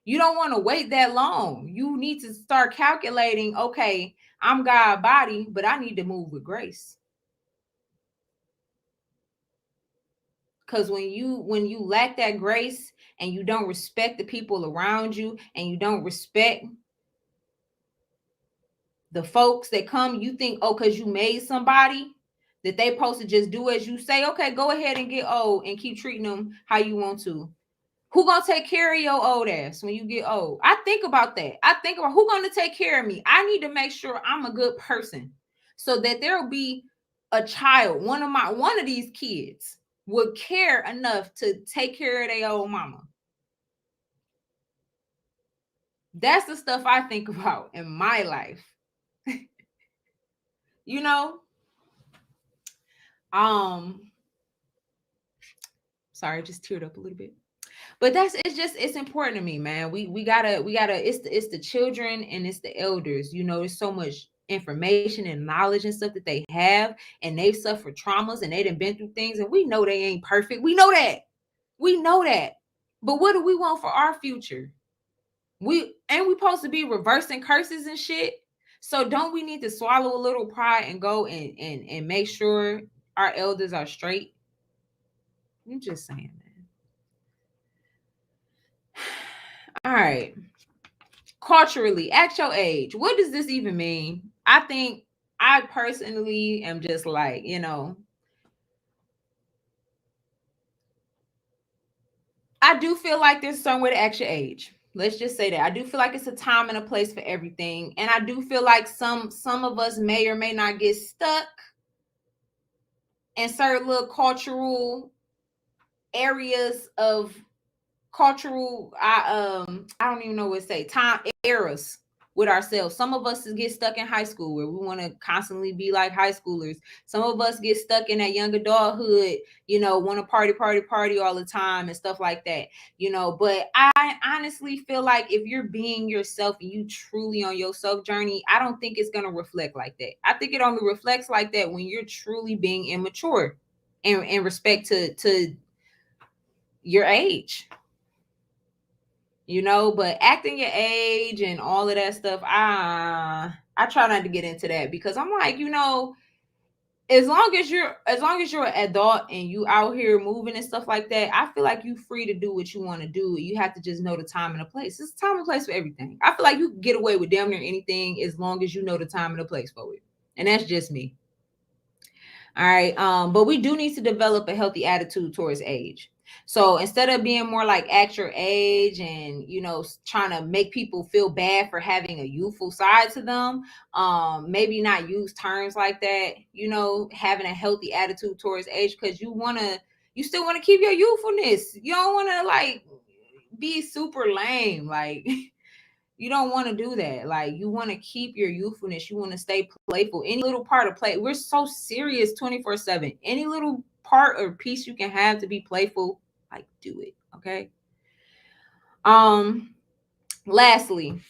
You don't want to wait that long. You need to start calculating, okay, I'm God body, but I need to move with grace. Because when you lack that grace and you don't respect the people around you, and you don't respect the folks that come, you think, oh, because you made somebody that they supposed to just do as you say. Okay, go ahead and get old and keep treating them how you want to. Who gonna take care of your old ass when you get old? I think about that. I think about who gonna take care of me. I need to make sure I'm a good person, so that there will be a child, one of these kids would care enough to take care of their old mama. That's the stuff I think about in my life. You know? Sorry, I just teared up a little bit. But it's important to me, man. We gotta it's the children and it's the elders. You know, there's so much information and knowledge and stuff that they have, and they've suffered traumas, and they done been through things, and we know they ain't perfect. We know that. But what do we want for our future? We supposed to be reversing curses and shit. So don't we need to swallow a little pride and go and make sure our elders are straight? I'm just saying, man. All right. Culturally, at your age, what does this even mean? I think I personally am just like, I do feel like there's somewhere to at your age. Let's just say that. I do feel like it's a time and a place for everything. And I do feel like some of us may or may not get stuck in certain little cultural areas of cultural, I don't even know what to say, time eras with ourselves. Some of us get stuck in high school where we want to constantly be like high schoolers. Some of us get stuck in that young adulthood, want to party all the time and stuff like that, but I honestly feel like if you're being yourself and you truly on your self journey, I don't think it's going to reflect like that. I think it only reflects like that when you're truly being immature in respect to your age. But acting your age and all of that stuff, I try not to get into that, because I'm like, as long as you're an adult and you out here moving and stuff like that, I feel like you free to do what you want to do. You have to just know the time and the place. It's time and place for everything. I feel like you can get away with damn near anything as long as you know the time and the place for it. And that's just me. All right. But we do need to develop a healthy attitude towards age. So instead of being more like at your age and trying to make people feel bad for having a youthful side to them, maybe not use terms like that. Having a healthy attitude towards age, because you still want to keep your youthfulness. You don't want to like be super lame. Like you don't want to do that. Like you want to keep your youthfulness. You want to stay playful. Any little part of play. We're so serious 24/7. Any little part or piece you can have to be playful, like do it. Okay. Lastly,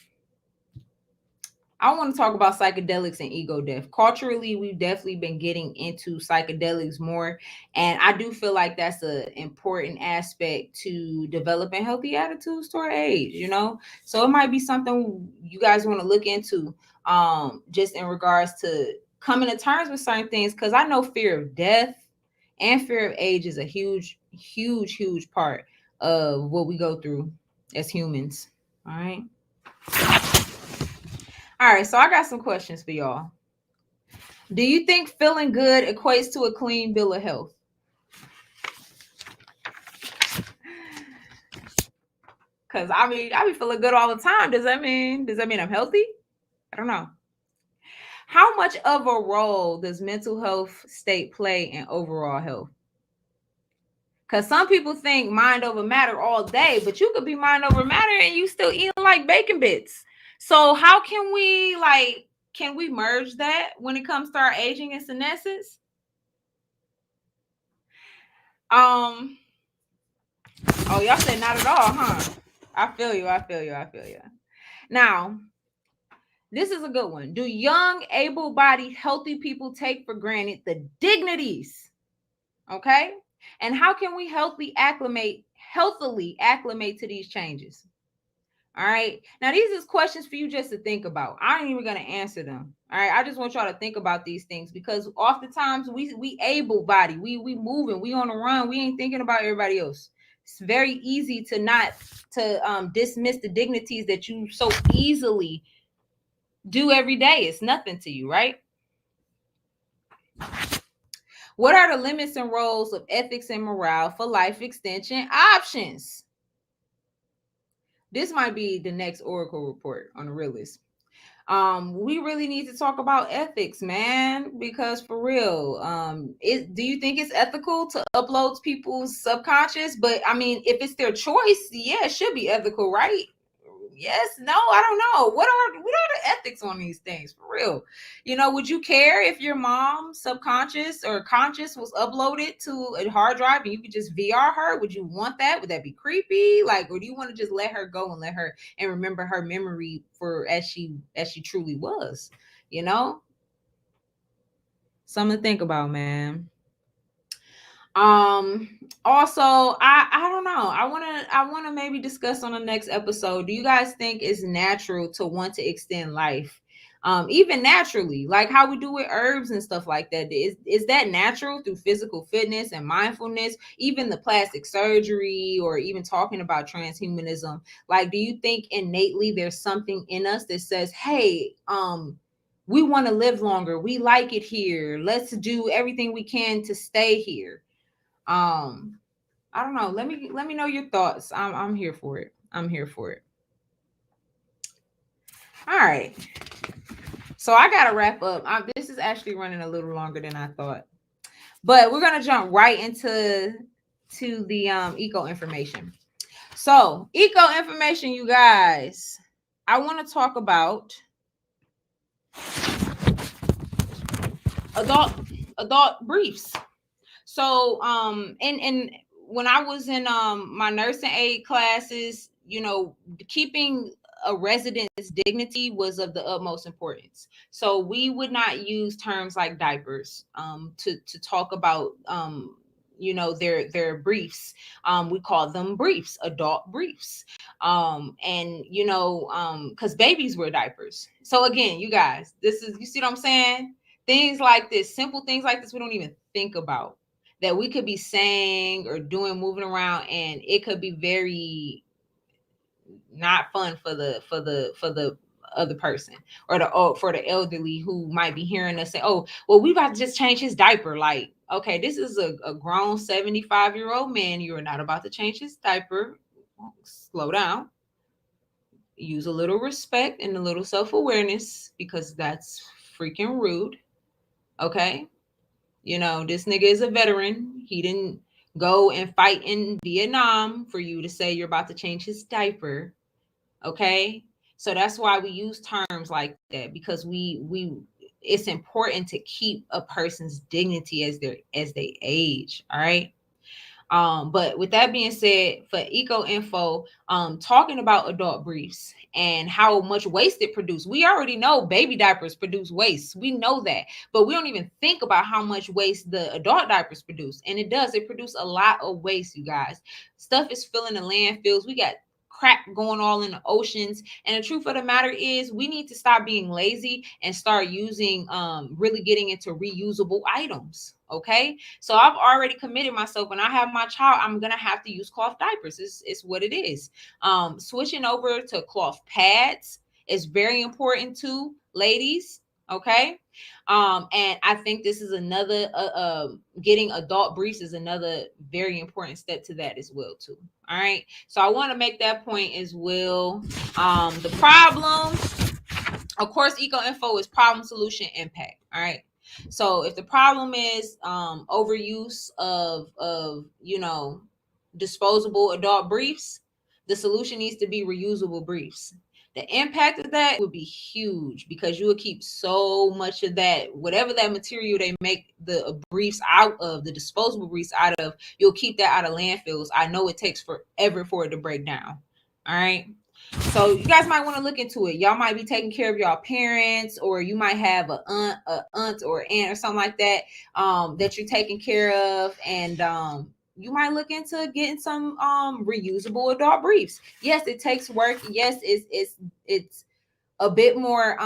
I want to talk about psychedelics and ego death. Culturally, we've definitely been getting into psychedelics more. And I do feel like that's an important aspect to developing healthy attitudes toward age. So it might be something you guys want to look into, just in regards to coming to terms with certain things. Because I know fear of death and fear of age is a huge, huge, huge part of what we go through as humans. All right. All right, so I got some questions for y'all. Do you think feeling good equates to a clean bill of health? Because I be feeling good all the time. Does that mean I'm healthy? I don't know. How much of a role does mental health state play in overall health? Because some people think mind over matter all day, but you could be mind over matter and you still eating like bacon bits. So how can we merge that when it comes to our aging and senescence? Oh, y'all said not at all, huh? I feel you. Now, this is a good one. Do young, able-bodied, healthy people take for granted the dignities? Okay. And how can we healthily acclimate to these changes? All right. Now, these is questions for you just to think about. I ain't even going to answer them. All right. I just want y'all to think about these things, because oftentimes we able-bodied, we moving, we on the run. We ain't thinking about everybody else. It's very easy to dismiss the dignities that you so easily do every day. It's nothing to you, right? What are the limits and roles of ethics and morale for life extension options? This might be the next Oracle report on the realist. We really need to talk about ethics, man, because for real, do you think it's ethical to upload people's subconscious? But I mean, if it's their choice, yeah, it should be ethical, right? Yes, no, I don't know. What are the ethics on these things for real? Would you care if your mom's subconscious or conscious was uploaded to a hard drive and you could just VR her? Would you want that? Would that be creepy? Like, or do you want to just let her go and remember her memory for as she truly was? Something to think about, man. Also, I don't know. I want to maybe discuss on the next episode. Do you guys think it's natural to want to extend life? Even naturally, like how we do with herbs and stuff like that. Is that natural through physical fitness and mindfulness? Even the plastic surgery, or even talking about transhumanism. Like, do you think innately there's something in us that says, hey, we want to live longer, we like it here, let's do everything we can to stay here? I don't know. Let me know your thoughts. I'm here for it. I'm here for it. All right. So I gotta wrap up. This is actually running a little longer than I thought, but we're gonna jump right into the eco information. So eco information, you guys. I want to talk about adult briefs. So, and when I was in my nursing aid classes, keeping a resident's dignity was of the utmost importance. So we would not use terms like diapers to talk about their briefs. We call them briefs, adult briefs. And because babies wear diapers. So again, you guys, you see what I'm saying? Things like this, simple things like this, we don't even think about, that we could be saying or doing, moving around, and it could be very not fun for the other person, or for the elderly who might be hearing us say, oh, well, we about to just change his diaper. Like, okay, this is a grown 75-year-old man. You are not about to change his diaper. Slow down. Use a little respect and a little self-awareness, because that's freaking rude. Okay. This nigga is a veteran. He didn't go and fight in Vietnam for you to say you're about to change his diaper. Okay. So that's why we use terms like that, because we it's important to keep a person's dignity as they age. All right. But with that being said, for Eco Info, talking about adult briefs and how much waste it produces. We already know baby diapers produce waste. We know that, but we don't even think about how much waste the adult diapers produce. And it does. It produces a lot of waste, you guys. Stuff is filling the landfills. We got crap going all in the oceans. And the truth of the matter is, we need to stop being lazy and start using, really getting into reusable items. Okay. So I've already committed myself. When I have my child, I'm going to have to use cloth diapers. It's what it is. Switching over to cloth pads is very important too, ladies. Okay. And I think this is another, getting adult briefs is another very important step to that as well too. All right. So I want to make that point as well. The problem, of course, Eco Info is problem, solution, impact. All right. So if the problem is overuse of disposable adult briefs, the solution needs to be reusable briefs. The impact of that would be huge, because you will keep so much of that, whatever that material they make the briefs out of, the disposable briefs out of, you'll keep that out of landfills. I know it takes forever for it to break down. All right. So you guys might want to look into it. Y'all might be taking care of y'all parents, or you might have a aunt or aunt or something like that, that you're taking care of, and you might look into getting some reusable adult briefs. Yes, it takes work. Yes, it's a bit more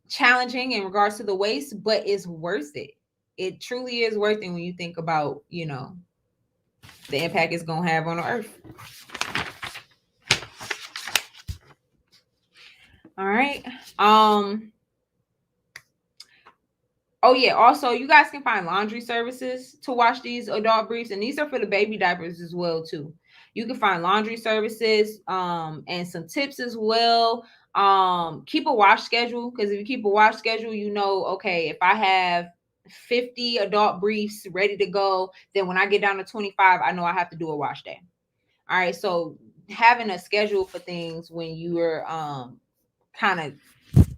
challenging in regards to the waste, but it's worth it. It truly is worth it when you think about, the impact it's gonna have on the earth. All right. Oh yeah, also you guys can find laundry services to wash these adult briefs, and these are for the baby diapers as well too. You can find laundry services and some tips as well. Keep a wash schedule, because if you keep a wash schedule, okay, if I have 50 adult briefs ready to go, then when I get down to 25, I know I have to do a wash day. All right, so having a schedule for things when you are kind of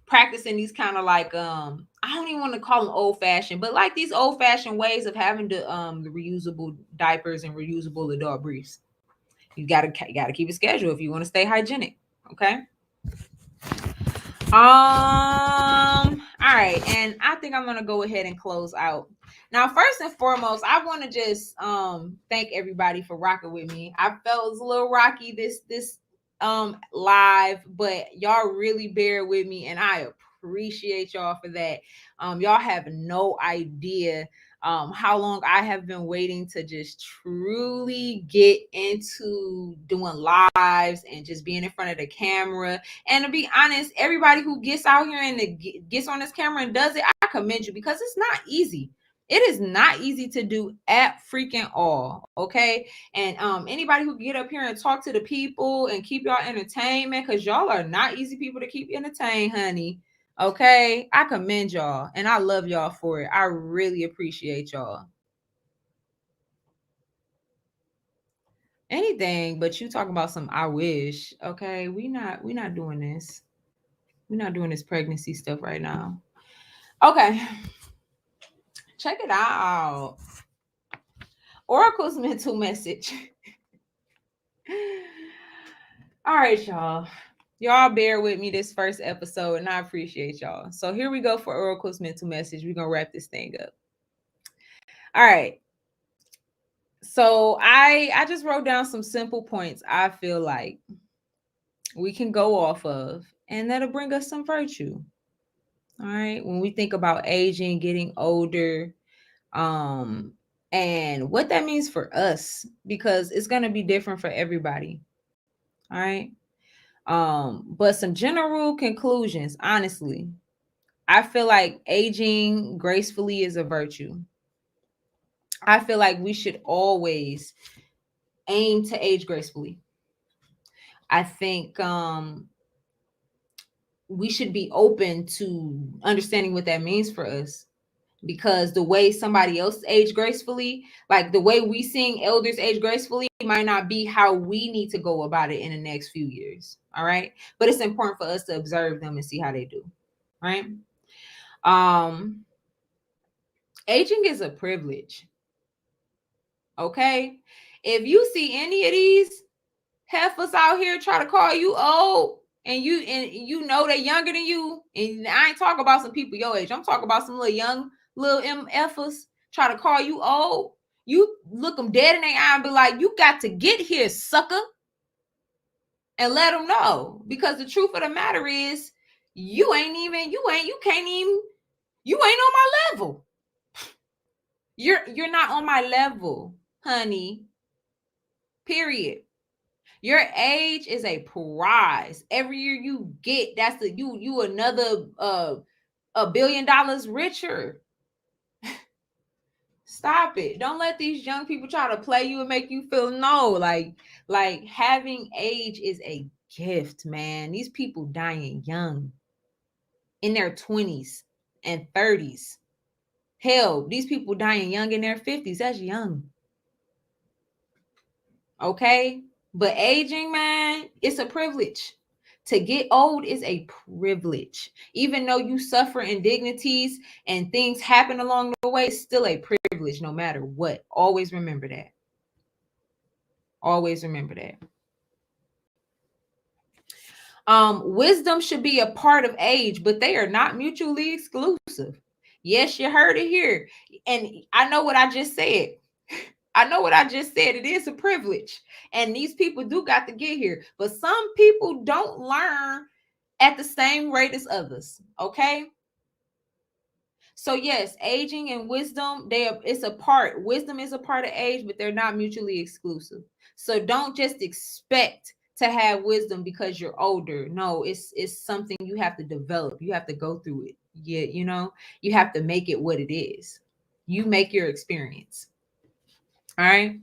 practicing these kind of like I don't even want to call them old fashioned, but like these old fashioned ways of having the reusable diapers and reusable adult briefs. You gotta keep a schedule if you want to stay hygienic. Okay. All right, and I think I'm gonna go ahead and close out. Now, first and foremost, I want to just thank everybody for rocking with me. I felt it was a little rocky this live, but y'all really bear with me, and I appreciate y'all for that. Y'all have no idea how long I have been waiting to just truly get into doing lives and just being in front of the camera. And to be honest, everybody who gets out here and gets on this camera and does it, I commend you, because it's not easy. It is not easy to do at freaking all. Okay. And anybody who get up here and talk to the people and keep y'all entertained, man, because y'all are not easy people to keep entertained, honey. Okay. I commend y'all, and I love y'all for it. I really appreciate y'all. Anything but you talking about some I wish. Okay. We're not doing this. We're not doing this pregnancy stuff right now. Okay. Check it out. Oracle's mental message. All right, y'all. Y'all bear with me this first episode, and I appreciate y'all. So here we go for Oracle's mental message. We're going to wrap this thing up. All right. So I just wrote down some simple points I feel like we can go off of, and that'll bring us some virtue. All right. When we think about aging, getting older, and what that means for us, because it's going to be different for everybody. All right. But some general conclusions, honestly. I feel like aging gracefully is a virtue. I feel like we should always aim to age gracefully. I think we should be open to understanding what that means for us, because the way somebody else age gracefully, like the way we seeing elders age gracefully, might not be how we need to go about it in the next few years. All right. But it's important for us to observe them and see how they do. Right. Um, Aging is a privilege. Okay. If you see any of these heifers out here try to call you old, and you know they're younger than you, and I ain't talking about some people your age, I'm talking about some little young little MFers try to call you old, you look them dead in their eye and be like, you got to get here, sucker, and let them know, because the truth of the matter is you ain't on my level. You're not on my level, honey. Period. Your age is a prize. Every year you get, that's the you another $1 billion richer. Stop it. Don't let these young people try to play you and make you feel like having age is a gift, man. These people dying young in their 20s and 30s. Hell, these people dying young in their 50s. That's young. Okay? But aging, man, it's a privilege. To get old is a privilege. Even though you suffer indignities and things happen along the way, it's still a privilege no matter what. Always remember that. Always remember that. Wisdom should be a part of age, but they are not mutually exclusive. Yes, you heard it here. And I know what I just said. It is a privilege. And these people do got to get here. But some people don't learn at the same rate as others. Okay. So yes, aging and wisdom, it's a part. Wisdom is a part of age, but they're not mutually exclusive. So don't just expect to have wisdom because you're older. No, it's something you have to develop. You have to go through it. Yeah, you have to make it what it is. You make your experience. All right.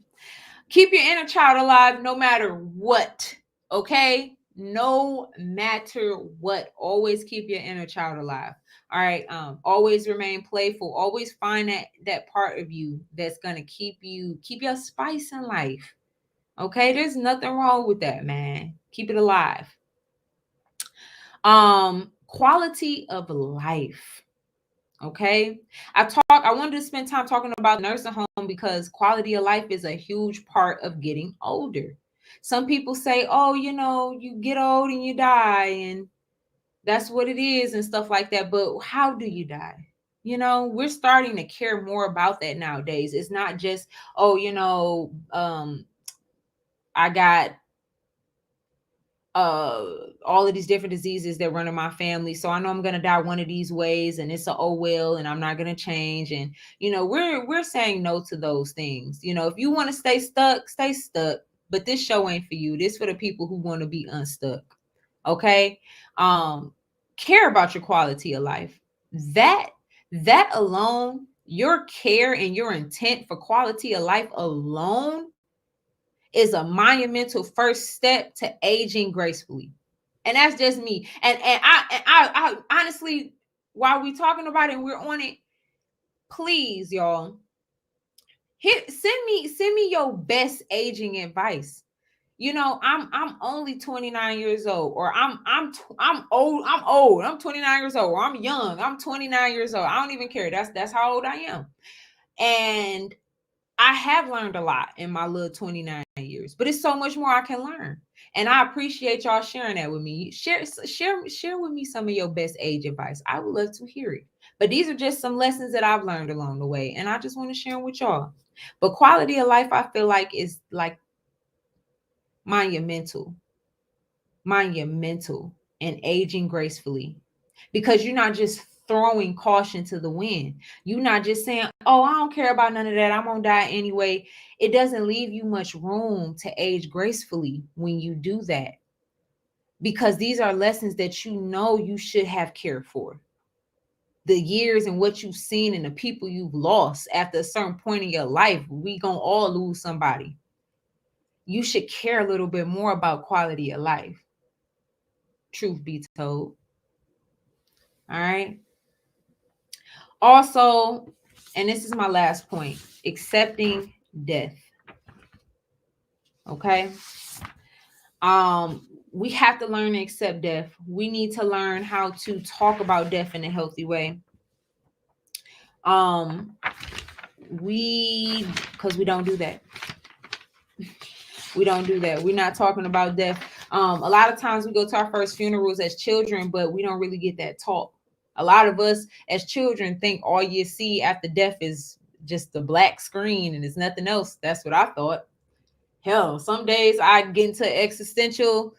Keep your inner child alive no matter what. Okay. No matter what. Always keep your inner child alive. All right. Always remain playful. Always find that part of you that's gonna keep your spice in life. Okay. There's nothing wrong with that, man. Keep it alive. Quality of life. Okay. I wanted to spend time talking about the nursing home because quality of life is a huge part of getting older. Some people say, oh, you get old and you die, and that's what it is and stuff like that. But how do you die? We're starting to care more about that nowadays. It's not just, oh, I got all of these different diseases that run in my family, so I know I'm gonna die one of these ways, and it's a oh well, and I'm not gonna change. And we're saying no to those things. If you want to stay stuck, stay stuck, but this show ain't for you. This for the people who want to be unstuck. Okay. Care about your quality of life. That alone, your care and your intent for quality of life alone is a monumental first step to aging gracefully. And that's just me. And I honestly, while we talking about it and we're on it, please, y'all, send me your best aging advice. I'm only 29 years old, or I'm old. I'm 29 years old, or I'm young. I'm 29 years old. I don't even care. That's how old I am. And I have learned a lot in my little 29 years, but it's so much more I can learn. And I appreciate y'all sharing that with me. Share with me some of your best age advice. I would love to hear it. But these are just some lessons that I've learned along the way, and I just want to share them with y'all. But quality of life, I feel like, is like monumental and aging gracefully, because you're not just throwing caution to the wind. You're not just saying, oh, I don't care about none of that, I'm gonna die anyway. It doesn't leave you much room to age gracefully when you do that. because these are lessons that you know you should have cared for. The years and what you've seen and the people you've lost after a certain point in your life, we gonna all lose somebody. You should care a little bit more about quality of life. Truth be told. All right. Also, and this is my last point, accepting death. Okay. We have to learn to accept death. We need to learn how to talk about death in a healthy way. Because we don't do that. We don't do that. We're not talking about death. A lot of times we go to our first funerals as children, but we don't really get that talk. A lot of us as children think all you see after death is just the black screen and it's nothing else. That's what I thought. Hell, some days I get into existential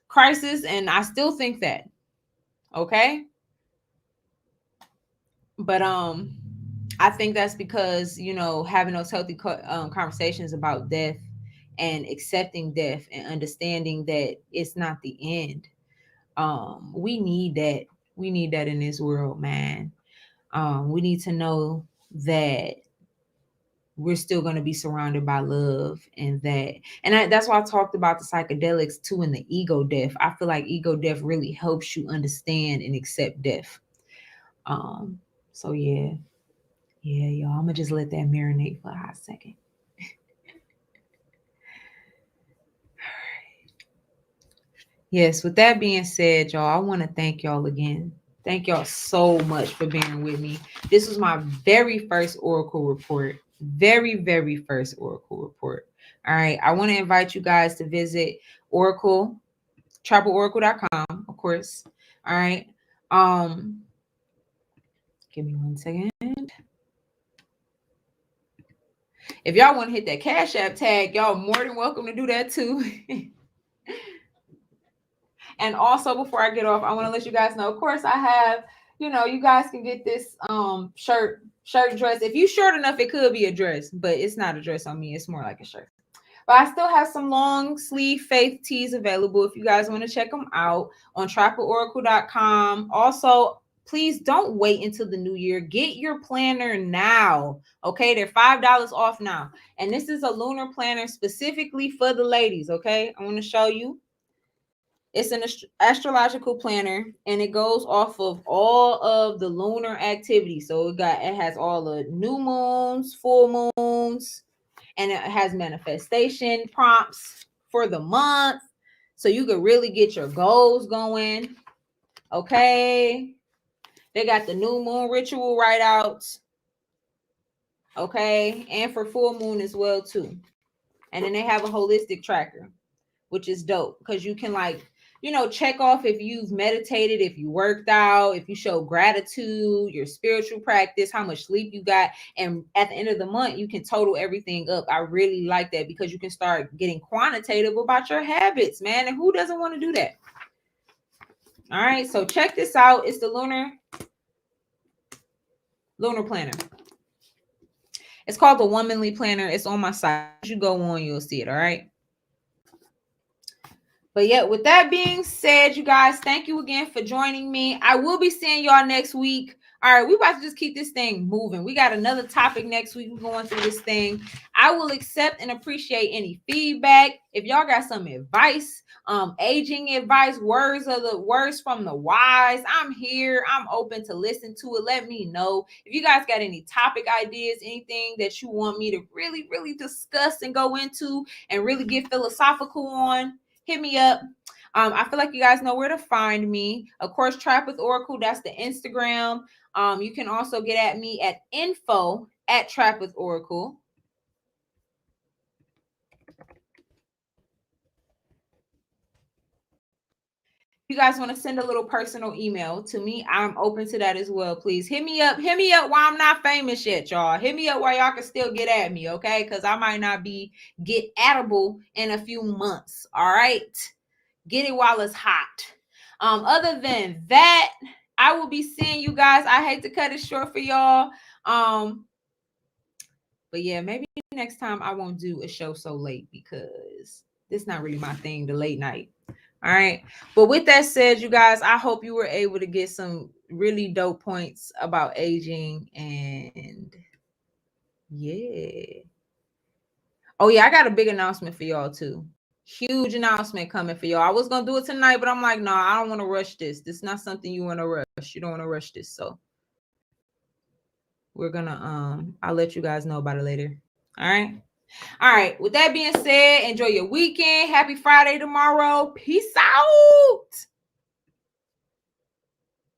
crisis and I still think that. Okay. But I think that's because, you know, having those healthy conversations about death and accepting death and understanding that it's not the end. We need that. We need that in this world, man. We need to know that we're still going to be surrounded by love, and that's why I talked about the psychedelics too, and the ego death. I feel like ego death really helps you understand and accept death. So yeah, y'all, I'm gonna just let that marinate for a hot second. Yes, with that being said, y'all, I want to thank y'all again. Thank y'all so much for bearing with me. This was my very first Oracle report. Very first Oracle report. All right. I want to invite you guys to visit Oracle, trappedoracle.com, of course. All right. Give me 1 second. If y'all want to hit that Cash App tag, y'all more than welcome to do that too. And also, before I get off, I want to let you guys know, of course, I have, you know, you guys can get this shirt dress. If you short enough, it could be a dress, but it's not a dress on me. It's more like a shirt. But I still have some long sleeve faith tees available if you guys want to check them out on trappedoracle.com. Also, please don't wait until the new year. Get your planner now. Okay, they're $5 off now. And this is a lunar planner specifically for the ladies. Okay, I want to show you. It's an astrological planner, and it goes off of all of the lunar activity. So it has all the new moons, full moons, and it has manifestation prompts for the month. So you could really get your goals going. Okay. They got the new moon ritual write outs. Okay. And for full moon as well, too. And then they have a holistic tracker, which is dope because you can, like, you know, check off if you've meditated, if you worked out, if you show gratitude, your spiritual practice, how much sleep you got. And at the end of the month, you can total everything up. I really like that because you can start getting quantitative about your habits, man. And who doesn't want to do that? All right. So check this out. It's the lunar planner. It's called the Womanly Planner. It's on my site. As you go on, you'll see it. All right. But yeah, with that being said, you guys, thank you again for joining me. I will be seeing y'all next week. All right, we about to just keep this thing moving. We got another topic next week. We're going through this thing. I will accept and appreciate any feedback. If y'all got some advice, aging advice, words from the wise, I'm here. I'm open to listen to it. Let me know. If you guys got any topic ideas, anything that you want me to really, really discuss and go into and really get philosophical on, hit me up. I feel like you guys know where to find me. Of course, Trap with Oracle, that's the Instagram. You can also get at me at info@Trap with Oracle. You guys want to send a little personal email to me, I'm open to that as well. Please hit me up while I'm not famous yet, y'all. Hit me up while y'all can still get at me, okay? Because I might not be get-attable in a few months. All right, get it while it's hot. Other than that, I will be seeing you guys. I hate to cut it short for y'all. But yeah, maybe next time I won't do a show so late because this is not really my thing, the late night. All right. But with that said, you guys, I hope you were able to get some really dope points about aging. And yeah. Oh, yeah, I got a big announcement for y'all, too. Huge announcement coming for y'all. I was going to do it tonight, but I'm like, no, I don't want to rush this. This is not something you want to rush. You don't want to rush this. So we're going to, I'll let you guys know about it later. All right. All right. With that being said, enjoy your weekend. Happy Friday tomorrow. Peace out.